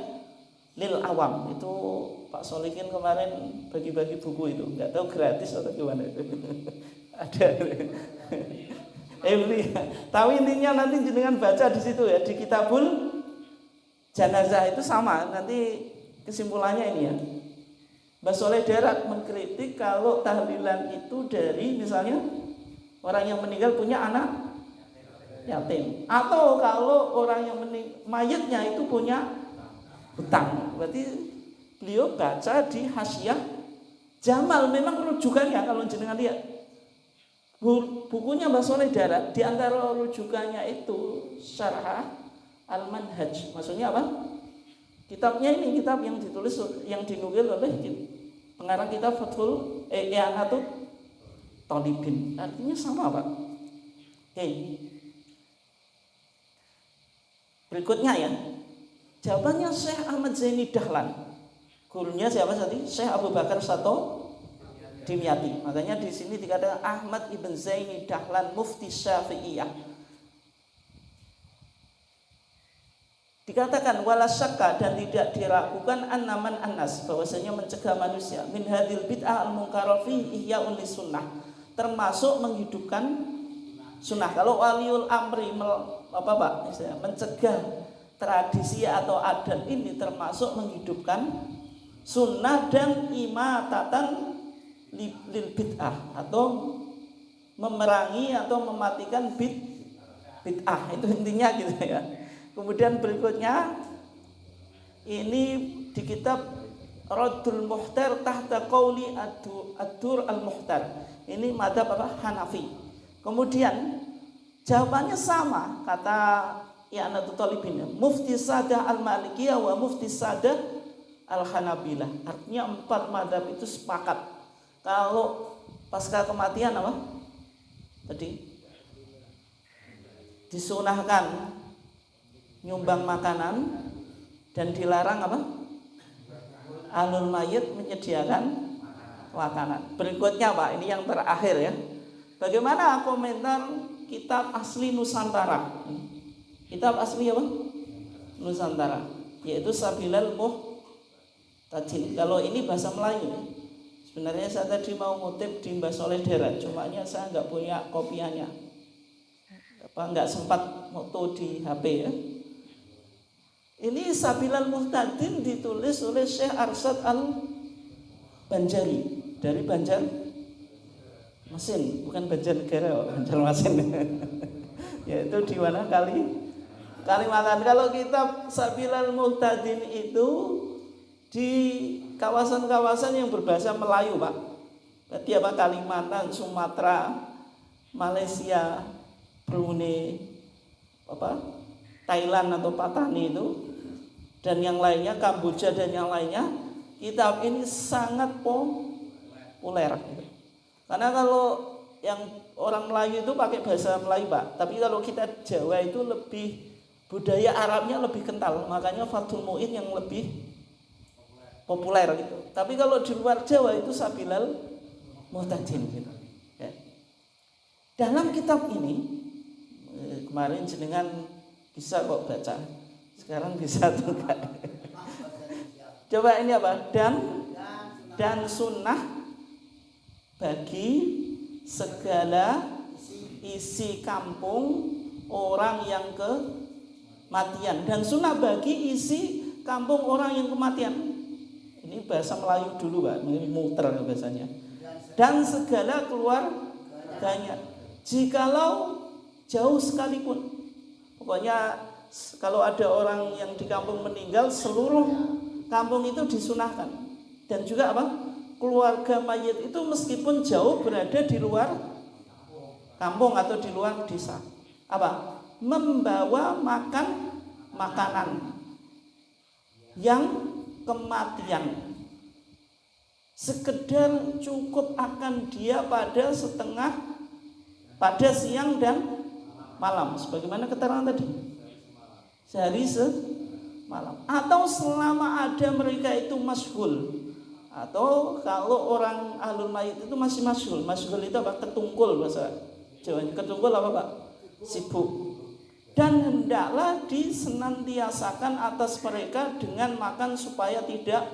Lil Awam. Itu Pak Solikin kemarin bagi-bagi buku itu, nggak tahu gratis atau gimana itu. Ada. Beli. Tahu intinya nanti jenengan baca di situ ya, di Kitabul Janazah itu sama. Nanti kesimpulannya ini ya. Mbah Soleh Darat mengkritik kalau tahlilan itu dari misalnya orang yang meninggal punya anak yatim, atau kalau orang yang mayitnya itu punya hutang. Berarti beliau baca di Hasyiah Jamal, memang rujukannya kalau jenengan lihat bukunya Mbah Soleh Darat, di antara rujukannya itu Syarah Al-Manhaj. Maksudnya apa? Kitabnya ini kitab yang ditulis, yang dinukil oleh pengarang kitab Fathul I'anatul Talibin. Artinya sama, Pak. Oke. Berikutnya ya, jawabannya Syekh Ahmad Zaini Dahlan. Gurunya siapa tadi? Syekh Abu Bakar Sato Dimyati. Makanya di sini dikatakan Ahmad ibn Zaini Dahlan Mufti Syafi'iyah. Dikatakan wala syakka, dan tidak diragukan annaman annas, bahwasanya mencegah manusia min hadil bid'ah al-munkarah fi ihya'un lisunnah, termasuk menghidupkan sunnah. Kalau waliul amri mencegah tradisi atau adat ini termasuk menghidupkan sunnah dan imatatan lil bid'ah, atau memerangi atau mematikan bid'ah. Itu intinya gitu ya. Kemudian berikutnya ini di kitab Raddul Muhtar tahta qauli ad-Dur al-Muhtar. Ini madzhab apa? Hanafi. Kemudian jawabannya sama, kata I'anatul Talibin, Mufti Sadah al-Malikiyah wa Mufti Sadah al-Hanabilah. Artinya 4 madzhab itu sepakat kalau pasca kematian apa? Tadi disunahkan nyumbang makanan dan dilarang apa? Ahlul mayit menyediakan makanan. Berikutnya, Pak, ini yang terakhir ya. Bagaimana komentar kitab asli Nusantara? Kitab asli apa? Nusantara, yaitu Sabilal Tadi kalau ini bahasa Melayu. Sebenarnya saya tadi mau ngutip di Mbah Soleh Darat, cumanya saya nggak punya kopiannya. Nggak sempat foto di HP ya. Ini Sabilal Muhtadin ditulis oleh Syekh Arsyad Al-Banjari dari Banjarmasin, bukan Banjarnegara, Banjarmasin. Yaitu di mana Kalimantan. Kalau kitab Sabilal Muhtadin itu di kawasan-kawasan yang berbahasa Melayu, Pak. Berarti apa? Kalimantan, Sumatera, Malaysia, Brunei, Thailand atau Patani itu, dan yang lainnya, Kamboja dan yang lainnya. Kitab ini sangat populer. Karena kalau yang orang Melayu itu pakai bahasa Melayu, Pak. Tapi kalau kita Jawa itu lebih budaya Arabnya lebih kental. Makanya Fathul Mu'in yang lebih populer gitu. Tapi kalau di luar Jawa itu Sabilal Muhtadin gitu. Ya. Dalam kitab ini kemarin jenengan bisa kok baca. Sekarang bisa tuh Kak. Coba ini apa? Dan sunnah bagi segala isi kampung orang yang kematian. Dan sunnah bagi isi kampung orang yang kematian. Ini bahasa Melayu dulu, Pak, muter bahasanya. Dan segala keluarganya, jikalau jauh sekalipun. Pokoknya kalau ada orang yang di kampung meninggal, seluruh kampung itu disunahkan. Dan juga apa? Keluarga mayit itu meskipun jauh berada di luar kampung atau di luar desa, apa? Membawa makanan yang kematian, sekedar cukup akan dia pada siang dan malam, sebagaimana keterangan tadi, sehari semalam, atau selama ada mereka itu masyghul, atau kalau orang ahlul mayit itu masih masyghul. Masyghul itu apa? Ketungkul bahasa Jawa. Ketungkul apa, Pak? Sibuk. Dan hendaklah disenantiasakan atas mereka dengan makan supaya tidak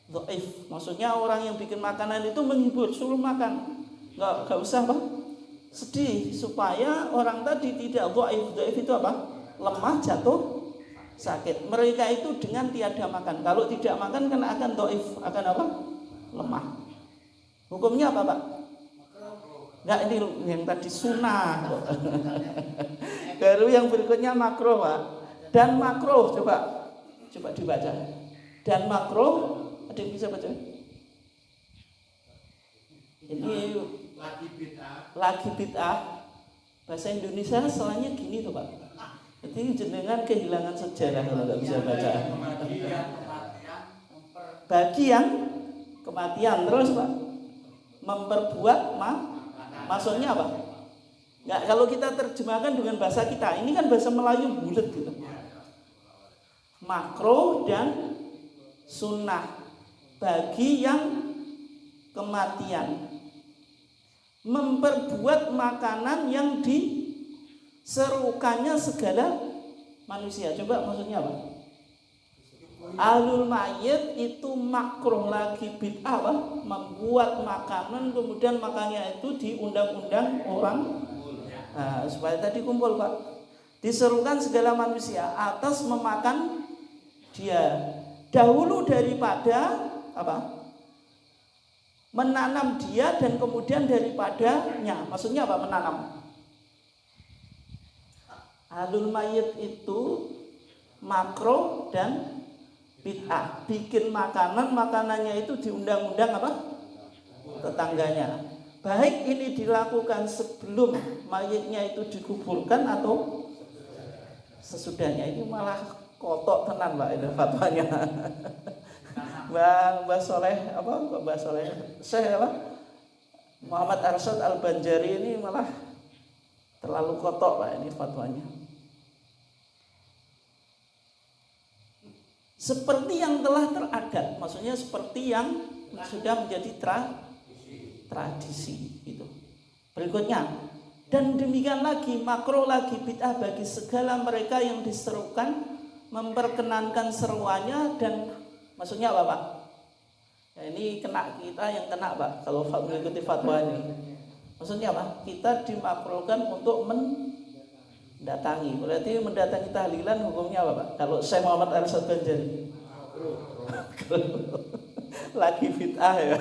dhaif. Maksudnya orang yang bikin makanan itu menghibur, suruh makan. Enggak usah apa? Sedih, supaya orang tadi tidak dhaif. Dhaif itu apa? Lemah, jatuh, sakit. Mereka itu dengan tiada makan. Kalau tidak makan kan akan dhaif, akan apa? Lemah. Hukumnya apa, Pak? Enggak, ini yang tadi sunnah. Baru yang berikutnya makruh, Pak. Dan makruh, coba dibaca. Dan makruh, ada yang bisa baca? Ini lagi bid'ah. Bahasa Indonesia soalnya gini tuh, Pak. Jadi jenengan kehilangan sejarah kalau nggak bisa baca. Bagi yang kematian, terus Pak, memperbuat maksudnya apa? Nggak, kalau kita terjemahkan dengan bahasa kita, ini kan bahasa Melayu bulat gitu. Makruh dan sunnah bagi yang kematian, memperbuat makanan yang diserukannya segala manusia. Coba maksudnya apa? Ahlul mayit itu makruh lagi bid'ah, apa? Membuat makanan kemudian makannya itu diundang-undang orang. Nah, supaya tadi kumpul, Pak. Diserukan segala manusia atas memakan dia dahulu daripada apa? Menanam dia dan kemudian daripadanya. Maksudnya apa menanam? Ahlul mayit itu makruh dan bid'ah. Bikin makanannya itu diundang-undang apa? Tetangganya. Baik ini dilakukan sebelum mayitnya itu dikuburkan atau sesudahnya. Ini malah kotok tenan, Pak, itu fatwanya. Mbah Soleh Syekh Muhammad Arsyad Al-Banjari ini malah terlalu kotok, Pak, ini fatwanya. Seperti yang telah teradat, maksudnya seperti yang sudah menjadi tradisi itu. Berikutnya, dan demikian lagi makruh lagi bid'ah bagi segala mereka yang diserukan memperkenankan seruannya dan maksudnya apa, Pak? Ya, ini kena kita yang kena Pak kalau mengikuti fatwa ini. Maksudnya apa? Kita dimakruhkan untuk mendatangi. Berarti mendatangi tahlilan hukumnya apa Pak? Kalau Syekh Muhammad Arsyad Banjari lagi bid'ah ya.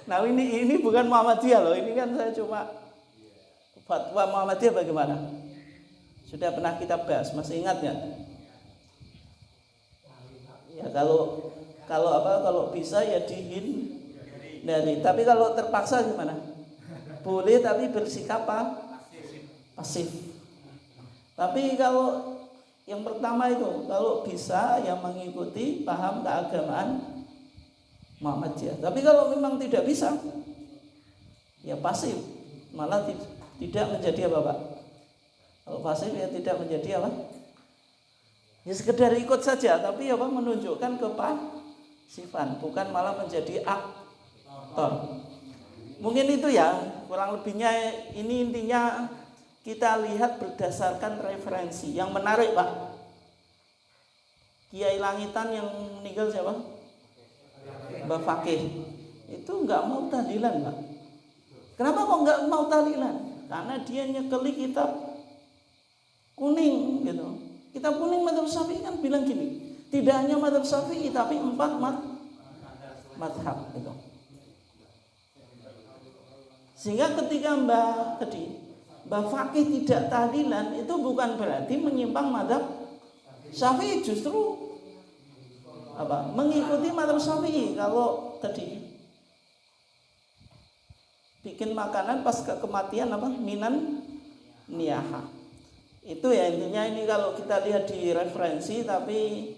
Nah ini bukan Muhammadiyah loh. Ini kan saya cuma fatwa Muhammadiyah bagaimana? Sudah pernah kita bahas, masih ingat nggak? Ya kalau bisa ya dihindari. Tapi kalau terpaksa gimana? Boleh tapi bersikap pasif. Tapi kalau yang pertama itu kalau bisa yang mengikuti paham keagamaan Muhammadiyah. Tapi kalau memang tidak bisa ya pasif, malah tidak menjadi apa Pak? Kalau pasif ya tidak menjadi apa? Ya sekedar ikut saja, tapi apa menunjukkan kepasifan, bukan malah menjadi aktor. Mungkin itu ya, kurang lebihnya ini intinya kita lihat berdasarkan referensi. Yang menarik Pak, Kiai Langitan yang meninggal siapa? Mbah Fakih. Itu nggak mau tahlilan Pak. Kenapa kok nggak mau tahlilan? Karena dia nyekeli kitab kuning gitu. Kitab kuning Madzhab Syafi'i kan bilang gini, tidak hanya Madzhab Syafi'i tapi 4 madhab gitu. Sehingga ketika Mbah Fakih tidak tahlilan itu bukan berarti menyimpang Madzhab Syafi'i, justru apa? Mengikuti Madzhab Syafi'i. Kalau tadi bikin makanan pas kematian apa? Minan niyaha. Itu ya intinya ini kalau kita lihat di referensi, tapi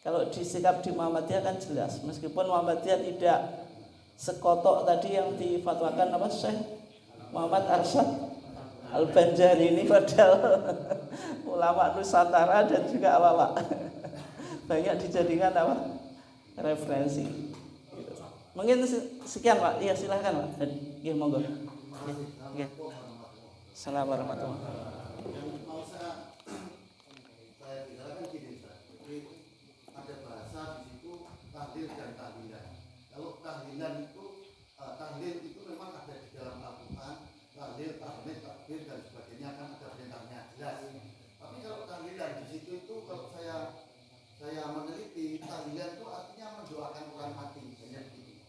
kalau disikap di Muhammadiyah kan jelas. Meskipun Muhammadiyah tidak sekotok tadi yang difatwakan apa Syekh Muhammad Arsyad Al-Banjari ini, padahal ulama Nusantara dan juga apa Pak banyak dijadikan apa referensi. Mungkin sekian Pak. Iya silahkan Pak. Ya monggo. Ya. Assalamualaikum warahmatullahi wabarakatuh. Yang mau saya jelaskan gini Ustaz. Jadi ada bahasa di situ tahlil dan tahlilan. Kalau tahlilan itu tahlil itu memang ada di dalam Al-Quran, tahlil, tahmid, takbir dan sebagainya kan ada perintahnya jelas. Tapi kalau tahlilan di situ itu kalau saya meneliti, tahlilan itu artinya mendoakan orang mati, hanya begitu.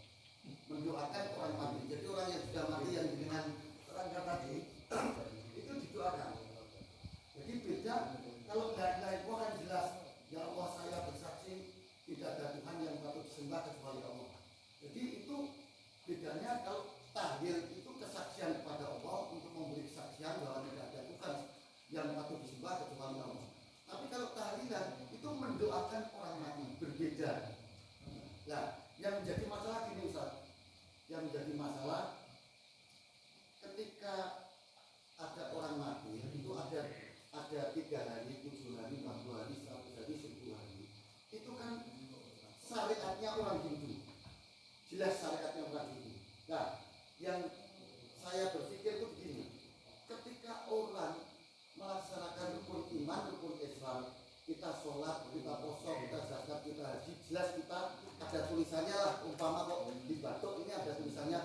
Mendoakan orang mati. Jadi orang yang sudah mati yang dengan terangkat tadi itu didoakan. Jadi beda kalau la ilaha illallah jelas, ya Allah saya bersaksi tidak ada Tuhan yang patut disembah kecuali Allah. Jadi itu bedanya. Kalau tahlil itu kesaksian kepada Allah untuk memberi kesaksian bahwa tidak ada Tuhan yang patut disembah kecuali Allah. Tapi kalau tahlilan itu mendoakan orang mati, berbeda. Nah, yang menjadi masalah gini Ustaz. Yang menjadi masalah ketika ada orang mati itu ada 3 hari, 7 hari, 40 hari, 100 hari, 10 hari. Itu kan syariatnya orang Hindu. Jelas syariatnya orang Hindu. Nah, yang saya berpikir itu begini. Ketika orang melaksanakan rukun iman, rukun Islam, kita sholat, kita puasa, kita zakat, kita haji, jelas kita ada tulisannya lah. Umpama kok di batuk ini ada tulisannya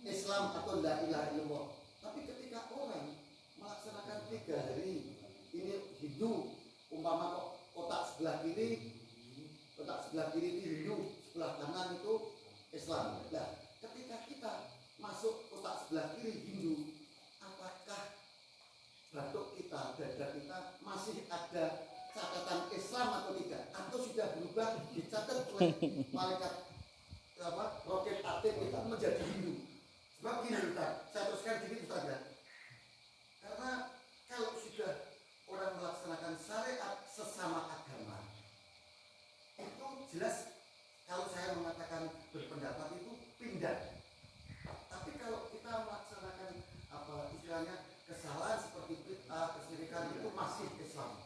Islam atau la ilaha illallah. Tapi ketika orang melaksanakan 3 hari ini Hindu, umpama kok kotak sebelah kiri itu Hindu, sebelah kanan itu Islam. Nah, ketika kita masuk kotak sebelah kiri Hindu, apakah batuk kita, dada kita masih ada catatan Islam atau tidak? Atau sudah berubah dicatat oleh malaikat roket aktif kita menjadi Hindu? Sebab gini Ustaz, saya teruskan sedikit Ustaz ya. Karena kalau sudah orang melaksanakan syariat sesama agama, itu jelas kalau saya mengatakan berpendapat itu pindah. Tapi kalau kita melaksanakan istilahnya kesalahan seperti bid'ah, kesyirikan itu masih Islam.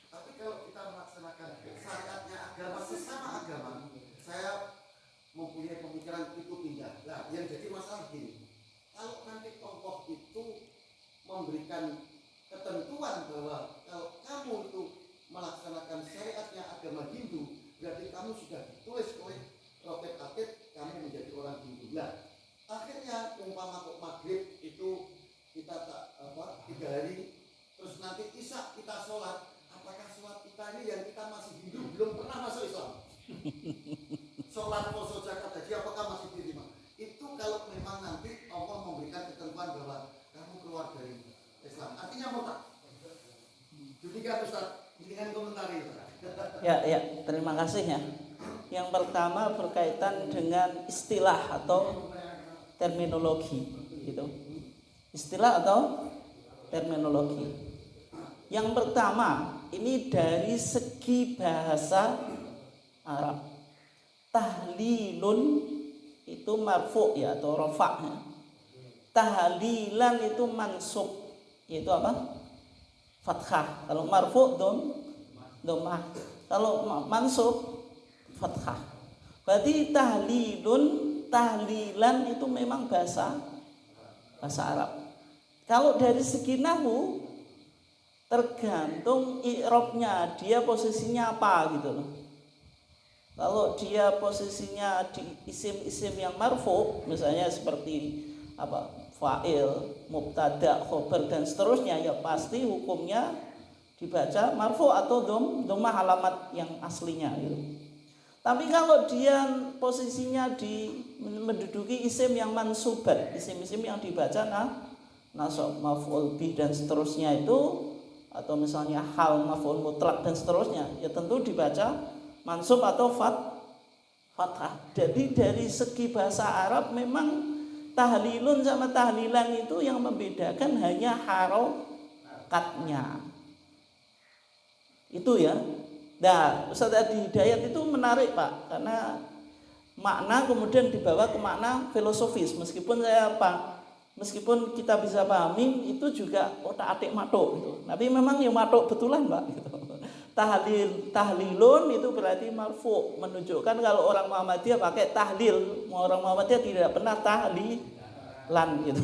Tapi kalau kita melaksanakan syariatnya agama sesama agama, saya mempunyai pemikiran itu pindah. Nah, yang jadi masalah gini, kalau nanti Allah itu memberikan ketentuan bahwa kalau kamu itu melaksanakan syariatnya agama Hindu, berarti kamu sudah ditulis oleh roket hari, terus nanti isya kita sholat, apakah sholat kita ini yang kita masih hidup belum pernah masuk Islam? Sholat poso zakat haji apakah masih diterima? Itu kalau memang nanti Allah memberikan ketentuan bahwa kamu keluar dari Islam, artinya murtad. Demikian Ustaz, dengan komentar itu. Ya, terima kasih ya. Yang pertama berkaitan dengan istilah atau terminologi, gitu. Istilah atau terminologi. Yang pertama, ini dari segi bahasa Arab. Tahlilun itu marfu ya atau rafa' ya. Tahlilan itu mansub, yaitu apa? Fathah. Kalau marfu dhammah. Kalau mansub fathah. Berarti tahlilan itu memang bahasa Arab. Kalau dari segi nahwu tergantung i'rabnya, dia posisinya apa gitu loh. Kalau dia posisinya di isim-isim yang marfu, misalnya seperti apa? Fa'il, mubtada, khobar dan seterusnya, ya pasti hukumnya dibaca marfu atau dhammah alamat yang aslinya gitu. Tapi kalau dia posisinya menduduki isim yang mansubat, isim-isim yang dibaca nasab, maf'ul bih dan seterusnya itu, atau misalnya hal, maf'ul mutlak dan seterusnya, ya tentu dibaca mansub atau fathah. Jadi dari segi bahasa Arab memang tahlilun sama tahlilan itu yang membedakan hanya harokatnya. Itu ya. Nah, Ustaz Adi Hidayat itu menarik Pak, karena makna kemudian dibawa ke makna filosofis. Meskipun kita bisa pahami itu juga otak-atik matuk gitu. Tapi memang yang matuk betulan Pak gitu. Tahlilun itu berarti marfu, menunjukkan kalau orang Muhammadiyah pakai tahlil, orang Muhammadiyah tidak pernah tahlilan gitu.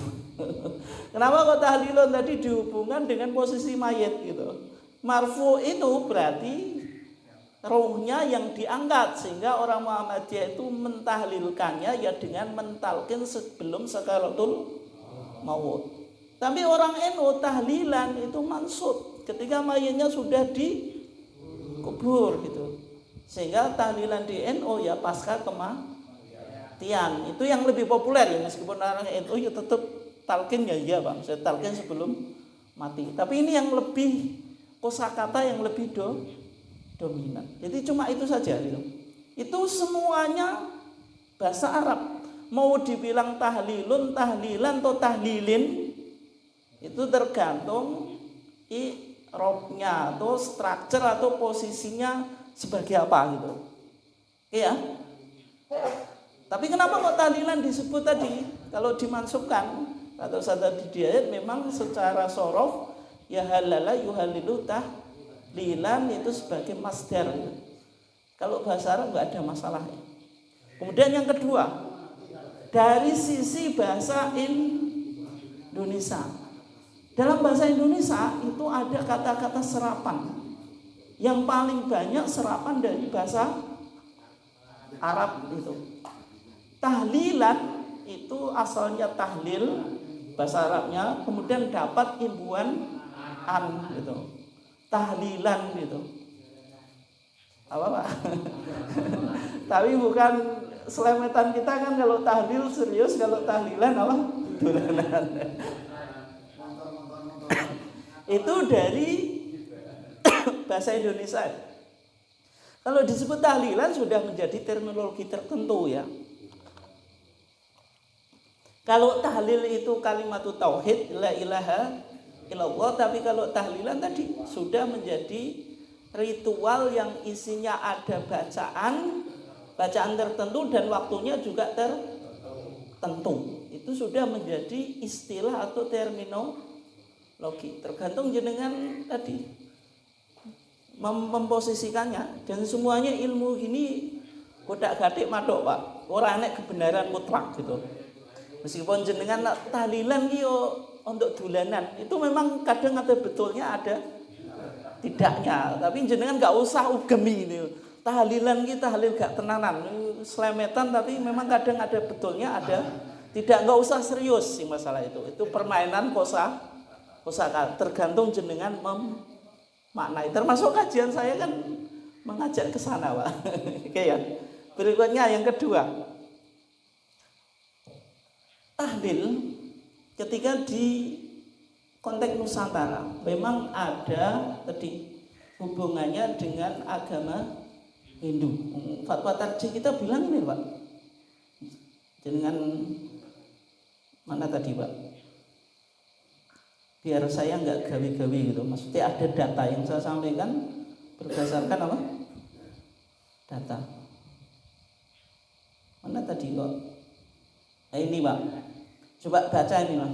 Kenapa kok tahlilun tadi dihubungkan dengan posisi mayit gitu? Marfu itu berarti ruhnya yang diangkat, sehingga orang Muhammadiyah itu mentahlilkannya ya dengan mentalkin sebelum sakaratul maut. Tapi orang NU tahlilan itu mansub ketika mayitnya sudah dikubur gitu. Sehingga tahlilan di NU ya pasca kematian. Itu yang lebih populer ya, meskipun orang NU ya tetap talqin ya Bang. Saya talqin sebelum mati. Tapi ini yang lebih kosakata yang lebih dominan. Jadi cuma itu saja gitu. Itu semuanya bahasa Arab. Mau dibilang tahlilun, tahlilan atau tahlilin itu tergantung i'rabnya atau structure atau posisinya sebagai apa gitu. Iya. Tapi kenapa kok tahlilan disebut tadi? Kalau dimansubkan atau sadar di ayat memang secara sorof ya halala yuhalilu tahlilan itu sebagai masdar. Kalau bahasa Arab nggak ada masalahnya. Kemudian yang kedua, dari sisi bahasa Indonesia. Dalam bahasa Indonesia itu ada kata-kata serapan. Yang paling banyak serapan dari bahasa Arab itu. Tahlilan itu asalnya tahlil bahasa Arabnya, kemudian dapat imbuhan an gitu. Tahlilan gitu. Apa Pak? Tapi bukan selemetan kita kan, kalau tahlil serius, kalau tahlilan apa? Dolanan. Itu dari bahasa Indonesia. Kalau disebut tahlilan sudah menjadi terminologi tertentu ya. Kalau tahlil itu kalimat tauhid la ilaha illallah, tapi kalau tahlilan tadi sudah menjadi ritual yang isinya ada bacaan tertentu dan waktunya juga tertentu. Itu sudah menjadi istilah atau terminologi. Tergantung jenengan tadi memposisikannya, dan semuanya ilmu ini godak-gadik madok Pak. Ora enek kebenaran mutlak gitu. Meskipun jenengan tahlilan ki untuk dolanan, itu memang kadang ada betulnya, ada tidaknya. Tapi jenengan enggak usah ugemi ini. Tahlilan ki tahlil gak tenanan, selemetan, tapi memang kadang ada betulnya, ada tidak, enggak usah serius sih masalah itu. Itu permainan pusaka. Tergantung jenengan memaknai. Termasuk kajian saya kan mengajak ke sana, Pak. Oke ya. Berikutnya yang kedua, tahlil ketika di konteks Nusantara memang ada tadi hubungannya dengan agama Hindu. Fatwa tarjih kita bilang ini, Pak. Dengan mana tadi, Pak? Biar saya nggak gawe-gawe gitu. Maksudnya ada data yang saya sampaikan berdasarkan apa? Data. Mana tadi kok? Nah, ini, Pak. Coba baca ini, Pak.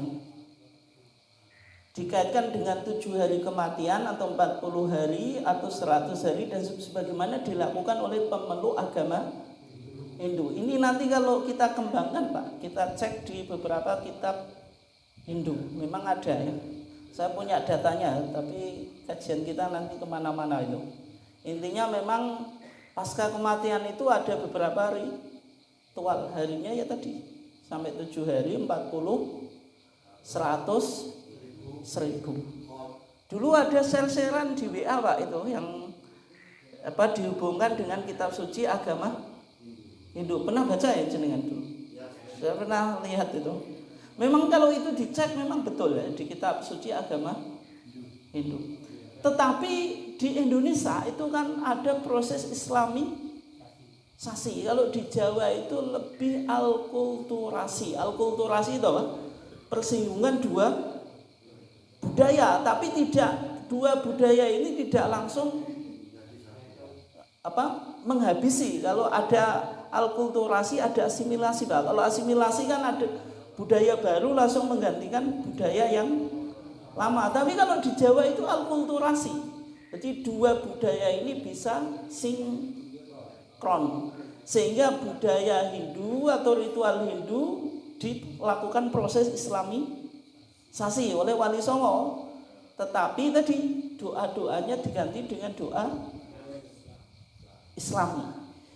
Dikaitkan dengan 7 hari kematian atau 40 hari atau 100 hari dan sebagaimana dilakukan oleh pemeluk agama Hindu. Ini nanti kalau kita kembangkan, Pak, kita cek di beberapa kitab Hindu. Memang ada ya. Saya punya datanya, tapi kajian kita nanti kemana-mana itu. Intinya memang pasca kematian itu ada beberapa ritual. Harinya ya tadi sampai 7 hari, 40, 100, 1000. Dulu ada sel-selan di WA, Pak, itu yang dihubungkan dengan kitab suci agama Hindu. Pernah baca ya jenengan dulu? Saya pernah lihat itu. Memang kalau itu dicek memang betul ya di kitab suci agama Hindu. Tetapi di Indonesia itu kan ada proses islamisasi. Kalau di Jawa itu lebih alkulturasi. Alkulturasi itu apa? Persinggungan dua budaya, tapi tidak dua budaya ini tidak langsung menghabisi. Kalau ada alkulturasi ada asimilasi, Pak. Kalau asimilasi kan ada budaya baru langsung menggantikan budaya yang lama. Tapi kalau di Jawa itu alkulturasi. Jadi dua budaya ini bisa sinkron. Sehingga budaya Hindu atau ritual Hindu dilakukan proses islamisasi oleh Wali Songo. Tetapi tadi doa-doanya diganti dengan doa Islami.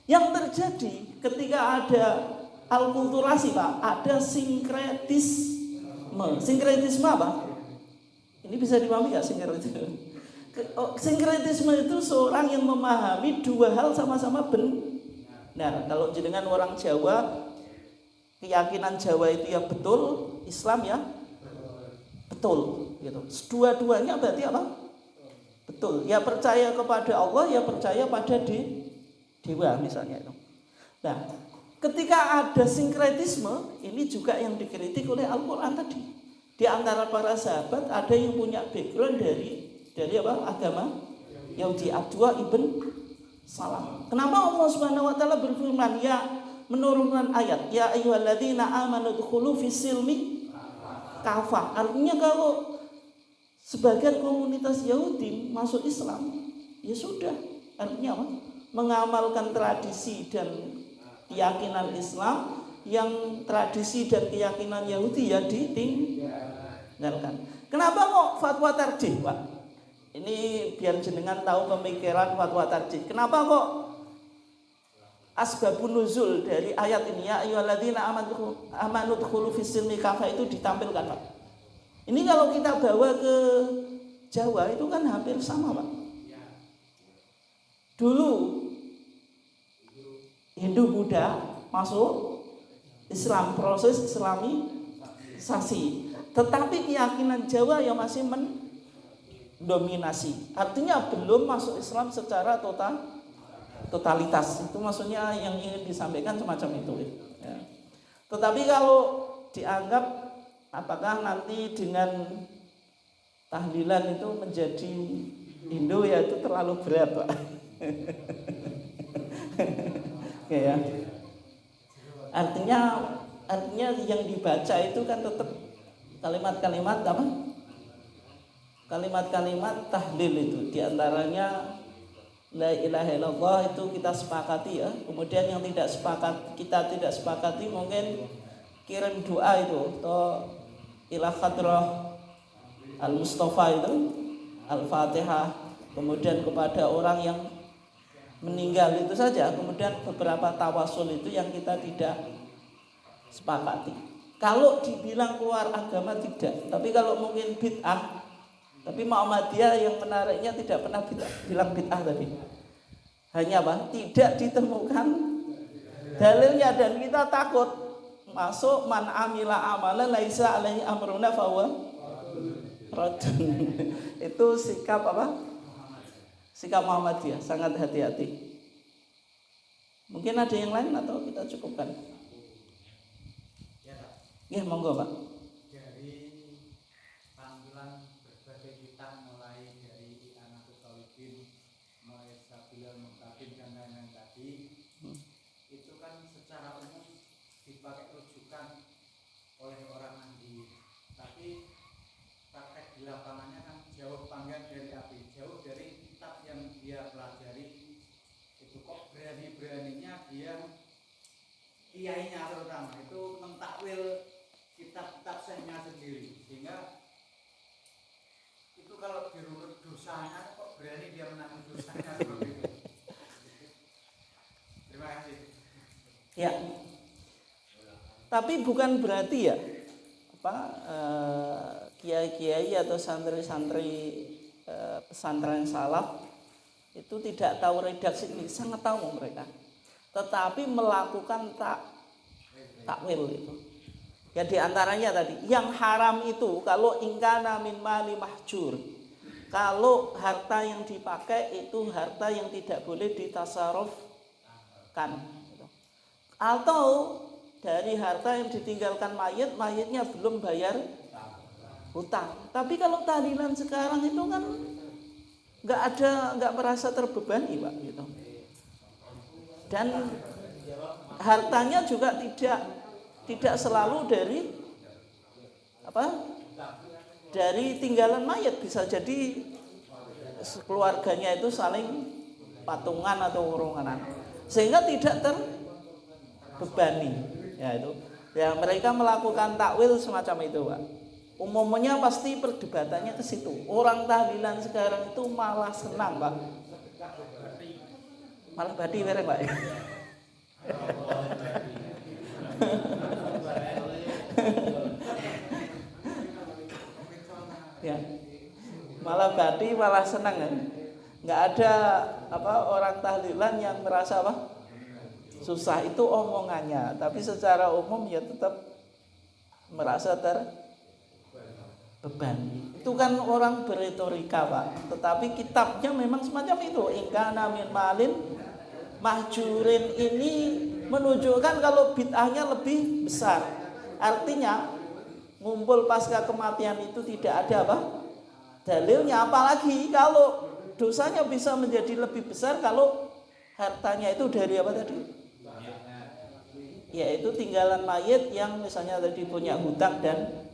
Yang terjadi ketika ada alkulturasi, Pak, ada sinkretisme. Sinkretisme apa? Ini bisa dipahami nggak sinkretisme? Sinkretisme itu seorang yang memahami dua hal sama-sama benar. Kalau jenengan orang Jawa, keyakinan Jawa itu ya betul, Islam ya betul. Gitu. Dua-duanya berarti apa? Betul. Ya percaya kepada Allah, ya percaya pada dewa misalnya itu. Nah, ketika ada sinkretisme, ini juga yang dikritik oleh Al-Quran tadi. Di antara para sahabat ada yang punya background dari agama Yahudi, Abdullah ibn Salam. Kenapa Allah Subhanahu wa taala berfirman ya menurunkan ayat ya ayyuhalladzina amanu dkhulu fis-silmi kafah. Artinya kalau sebagian komunitas Yahudi masuk Islam, ya sudah. Artinya apa? Mengamalkan tradisi dan keyakinan Islam, yang tradisi dan keyakinan Yahudi ya ditinggalkan. Kenapa kok fatwa tarjih, Pak? Ini biar jenengan tahu pemikiran fatwa tarjih. Kenapa kok asbabun nuzul dari ayat ini ya ayyuhalladzina amanu dkhulu fis-silmi kafah itu ditampilkan, Pak? Ini kalau kita bawa ke Jawa itu kan hampir sama, Pak. Dulu Hindu Buddha masuk Islam, proses islamisasi. Tetapi keyakinan Jawa yang masih mendominasi. Artinya belum masuk Islam secara totalitas. Itu maksudnya yang ingin disampaikan semacam itu ya. Tetapi kalau dianggap apakah nanti dengan tahlilan itu menjadi Hindu, ya itu terlalu berat, Pak. Oke ya. Artinya yang dibaca itu kan tetap kalimat-kalimat apa? Kalimat-kalimat tahlil itu. Di antaranya la ilaha illallah itu kita sepakati ya. Kemudian yang kita tidak sepakati mungkin kirim doa itu atau ila hadrah al-Mustafa itu Al-Fatihah. Kemudian kepada orang yang meninggal itu saja. Kemudian beberapa tawasul itu yang kita tidak sepakati. Kalau dibilang keluar agama tidak, tapi kalau mungkin bid'ah, tapi Muhammadiyah yang menariknya tidak pernah bilang bid'ah tadi. Hanya apa? Tidak ditemukan dalilnya dan kita takut masuk man amila amalan laisa alaihi amruna fahuwa raddun. Itu sikap apa? Sikap Muhammadiyah, sangat hati-hati. Mungkin ada yang lain atau kita cukupkan? Ya, monggo Pak. Dari tampilan berbagai kitab mulai dari I'anatul Talibin, mulai Sabilul Muhtadin dan lain-lain tadi, itu kan secara umum dipakai rujukan oleh orang Nahdliyin. Tapi praktek di lapangannya kan jauh panggang dari api, jauh dari kitab yang dia pelajari. Itu kok berani-beraninya dia kiainya terutama itu mentakwil kitab-kitab sehnya sendiri, sehingga itu kalau dirunut dosanya kok berani dia menanggung dosanya seperti itu. Terima kasih. Ya. Tapi bukan berarti ya kiai-kiai atau santri-santri pesantren salaf itu tidak tahu redaksi ini, sangat tahu mereka. Tetapi melakukan takwil itu. Ya diantaranya tadi, yang haram itu kalau ingkana min mali mahjur, kalau harta yang dipakai itu harta yang tidak boleh ditasarufkan, atau dari harta yang ditinggalkan mayit, mayitnya belum bayar hutang. Tapi kalau tahlilan sekarang itu kan nggak merasa terbebani Pak gitu. Dan hartanya juga tidak selalu dari tinggalan mayat, bisa jadi keluarganya itu saling patungan atau urungan, sehingga tidak terbebani. Ya itu, ya mereka melakukan takwil semacam itu Pak. Umumnya pasti perdebatannya ke situ. Orang tahlilan sekarang itu malah senang Pak, malah badi bareng Pak. Ya, malah badi malah senang ya. Nggak ada orang tahlilan yang merasa susah, itu omongannya, tapi secara umum ya tetap merasa terbebani. Itu kan orang beretorika Pak, tetapi kitabnya memang semacam itu. Ingkana min malin mahjurin ini menunjukkan kalau bid'ahnya lebih besar. Artinya ngumpul pasca kematian itu tidak ada dalilnya, apalagi kalau dosanya bisa menjadi lebih besar kalau hartanya itu dari yaitu tinggalan mayit yang misalnya tadi punya hutang dan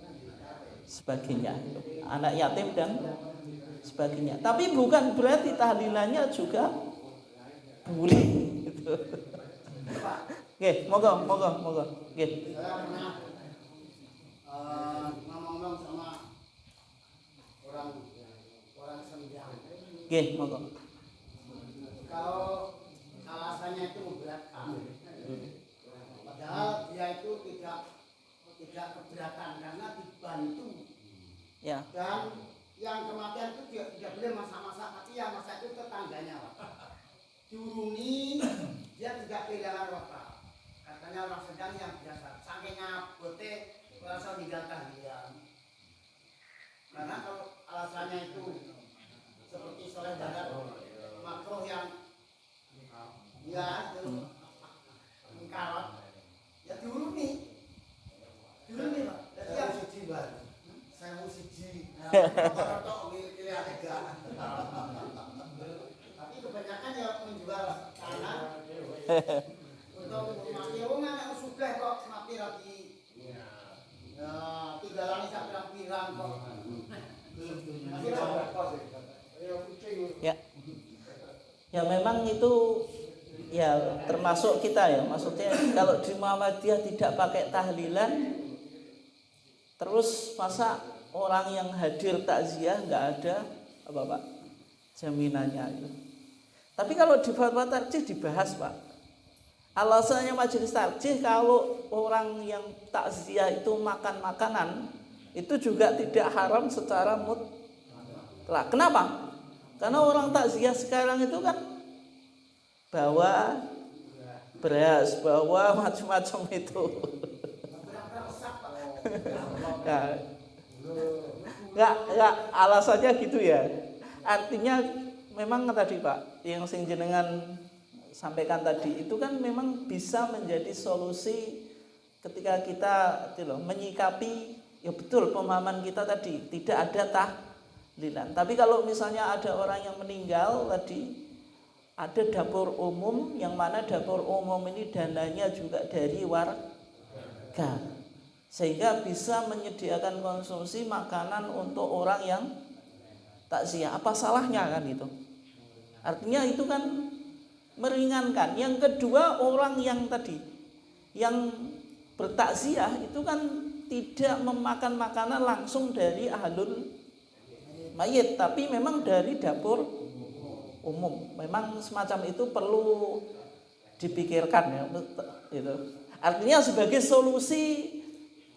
sebagainya, anak yatim dan sebagainya. Tapi bukan berarti tahlilannya juga boleh gitu. Oke, moga. Oke. Saya pernah ngomong sama orang sembilan. Oke, moga. Kalau alasannya itu memberatkan, padahal dia itu tidak keberatan karena dibantu. Ya. Dan yang kematian itu tidak boleh masa-masa, tapi yang masa itu tetangganya diuruni, dia tidak kehilangan watak. Katanya orang sedang yang biasa, saking bote merasa meninggal tahlilan. Karena kalau alasannya itu seperti soleh darat makruh yang ya itu mengkarot, ya diuruni Pak. Jadi yang siji Pak, saya mau siji. Tok pilih tiga. Tapi kebanyakan ya menjual tanah untuk mati. Anak sudah kok mati lagi. Ya, tinggalan sak pirang-pirang kok. Ya. Ya memang itu ya termasuk kita ya. Maksudnya kalau di Muhammadiyah tidak pakai tahlilan, terus masa orang yang hadir takziah nggak ada Pak jaminannya itu. Tapi kalau di fatwa tarjih dibahas Pak. alasannya majelis tarjih kalau orang yang takziah itu makan makanan itu juga tidak haram secara mutlak. Kenapa? Karena orang takziah sekarang itu kan bawa beras, bawa macam-macam itu. Enggak alasannya gitu ya. Artinya memang tadi Pak, yang sing jenengan sampaikan tadi itu kan memang bisa menjadi solusi ketika kita menyikapi ya betul pemahaman kita tadi tidak ada tahlilan. Tapi kalau misalnya ada orang yang meninggal tadi, ada dapur umum yang mana dapur umum ini dananya juga dari warga, sehingga bisa menyediakan konsumsi makanan untuk orang yang takziah. Apa salahnya kan itu? Artinya itu kan meringankan. Yang kedua, orang yang tadi yang bertakziah itu kan tidak memakan makanan langsung dari ahlul mayit, tapi memang dari dapur umum. Memang semacam itu perlu dipikirkan ya, gitu. Artinya sebagai solusi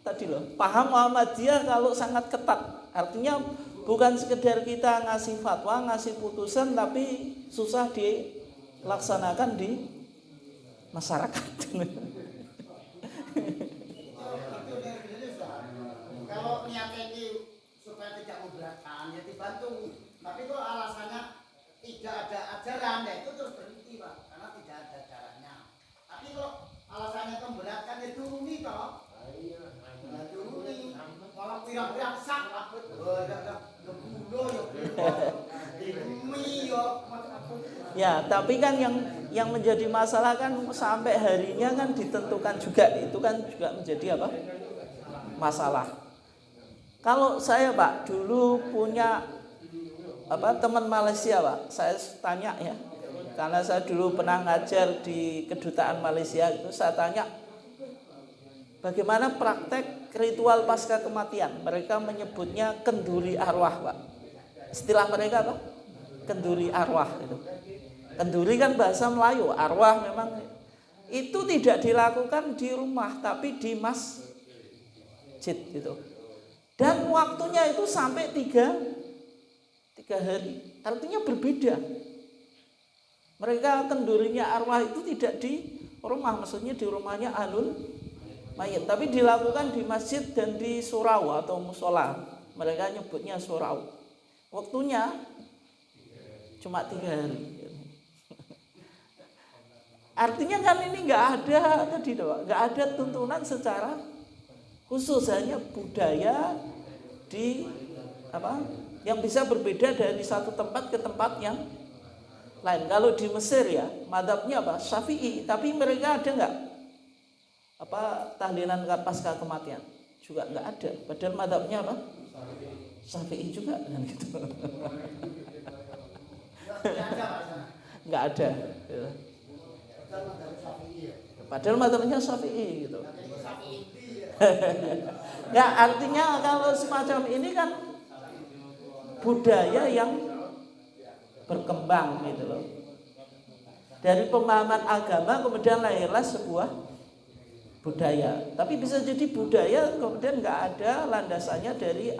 tadi paham Muhammadiyah kalau sangat ketat. Artinya bukan sekedar kita ngasih fatwa, ngasih putusan, tapi susah dilaksanakan di masyarakat. Kalau niatnya ini supaya tidak memberatkan, ya dibantu. Tapi kalau alasannya tidak ada ajaran, ya itu terus berhenti Pak, karena tidak ada ajarannya. Tapi kalau alasannya memberatkan, ya turuni toh. Nah, turuni. Kalau pirang-pirang sak, ya, tapi kan yang menjadi masalah kan sampai harinya kan ditentukan juga, itu kan juga menjadi apa? Masalah. Kalau saya Pak dulu punya teman Malaysia Pak, saya tanya ya, karena saya dulu pernah ngajar di kedutaan Malaysia itu, saya tanya bagaimana praktek ritual pasca kematian. Mereka menyebutnya kenduri arwah Pak. Istilah mereka apa? Kenduri arwah itu. Kenduri kan bahasa Melayu, arwah memang itu tidak dilakukan di rumah tapi di masjid gitu. Dan waktunya itu sampai 3 hari. Artinya berbeda. Mereka kendurinya arwah itu tidak di rumah, maksudnya di rumahnya ahlul mayit, tapi dilakukan di masjid dan di surau atau musola. Mereka nyebutnya surau. Waktunya cuma 3 hari. Artinya kan ini nggak ada tuntunan secara khusus, hanya budaya yang bisa berbeda dari satu tempat ke tempat yang lain. Kalau di Mesir ya, mazhabnya Syafi'i, tapi mereka ada nggak tahlilan pasca kematian? Juga nggak ada. Padahal mazhabnya Syafi'i juga kan gitu. Nggak ada. Ya. Padahal mazhabnya Syafi'i gitu. Ya, artinya kalau semacam ini kan budaya yang berkembang gitu loh. Dari pemahaman agama kemudian lahirlah sebuah budaya. Tapi bisa jadi budaya kemudian nggak ada landasannya dari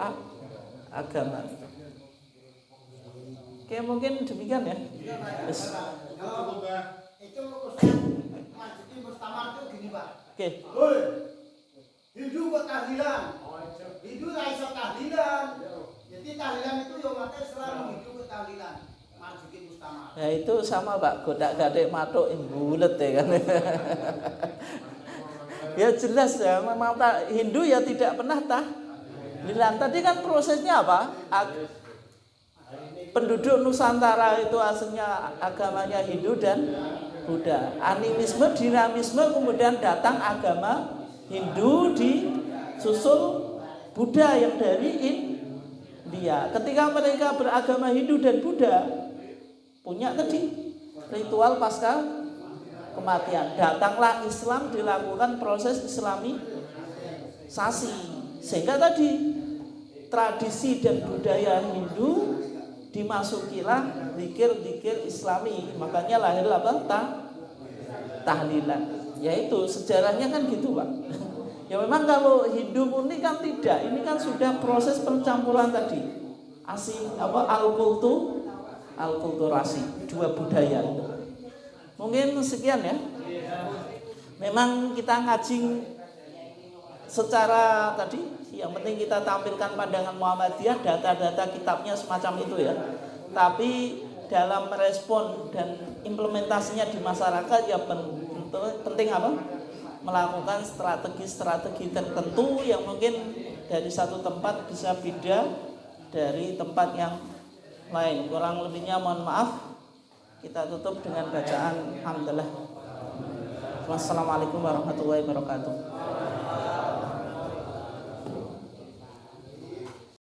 agama. Oke, mungkin demikian ya. Yes. Itu Ustaz Marzuki Mustamar itu gini Pak. Oke. Hindu buat tahlilan. Hindu raiso tahlilan. Jadi tahlilan itu yang mati selalu Hindu buat tahlilan. Marzuki Mustamar. Ya itu sama Pak, godak-gadek matuk bulet ya kan. Ya jelas ya, memang Hindu ya tidak pernah tahlilan. Tadi kan prosesnya apa? Penduduk Nusantara itu aslinya agamanya Hindu dan Buddha. Animisme, dinamisme, kemudian datang agama Hindu disusul Buddha yang dari India. Ketika mereka beragama Hindu dan Buddha, punya tadi ritual pasca kematian. Datanglah Islam, dilakukan proses islamisasi. Sehingga tadi tradisi dan budaya Hindu dimasukilah zikir-zikir Islami. Makanya lahirlah tahlilan. Ya itu sejarahnya kan gitu Pak. Ya memang kalau Hindu murni kan tidak. Ini kan sudah proses pencampuran tadi. Alkulturasi, dua budaya itu. Mungkin sekian ya. Memang kita ngaji secara tadi yang penting kita tampilkan pandangan Muhammadiyah, data-data kitabnya semacam itu ya. Tapi dalam merespon dan implementasinya di masyarakat ya penting apa? Melakukan strategi-strategi tertentu yang mungkin dari satu tempat bisa beda dari tempat yang lain. Kurang lebihnya mohon maaf. Kita tutup dengan bacaan hamdalah. Wassalamualaikum warahmatullahi wabarakatuh.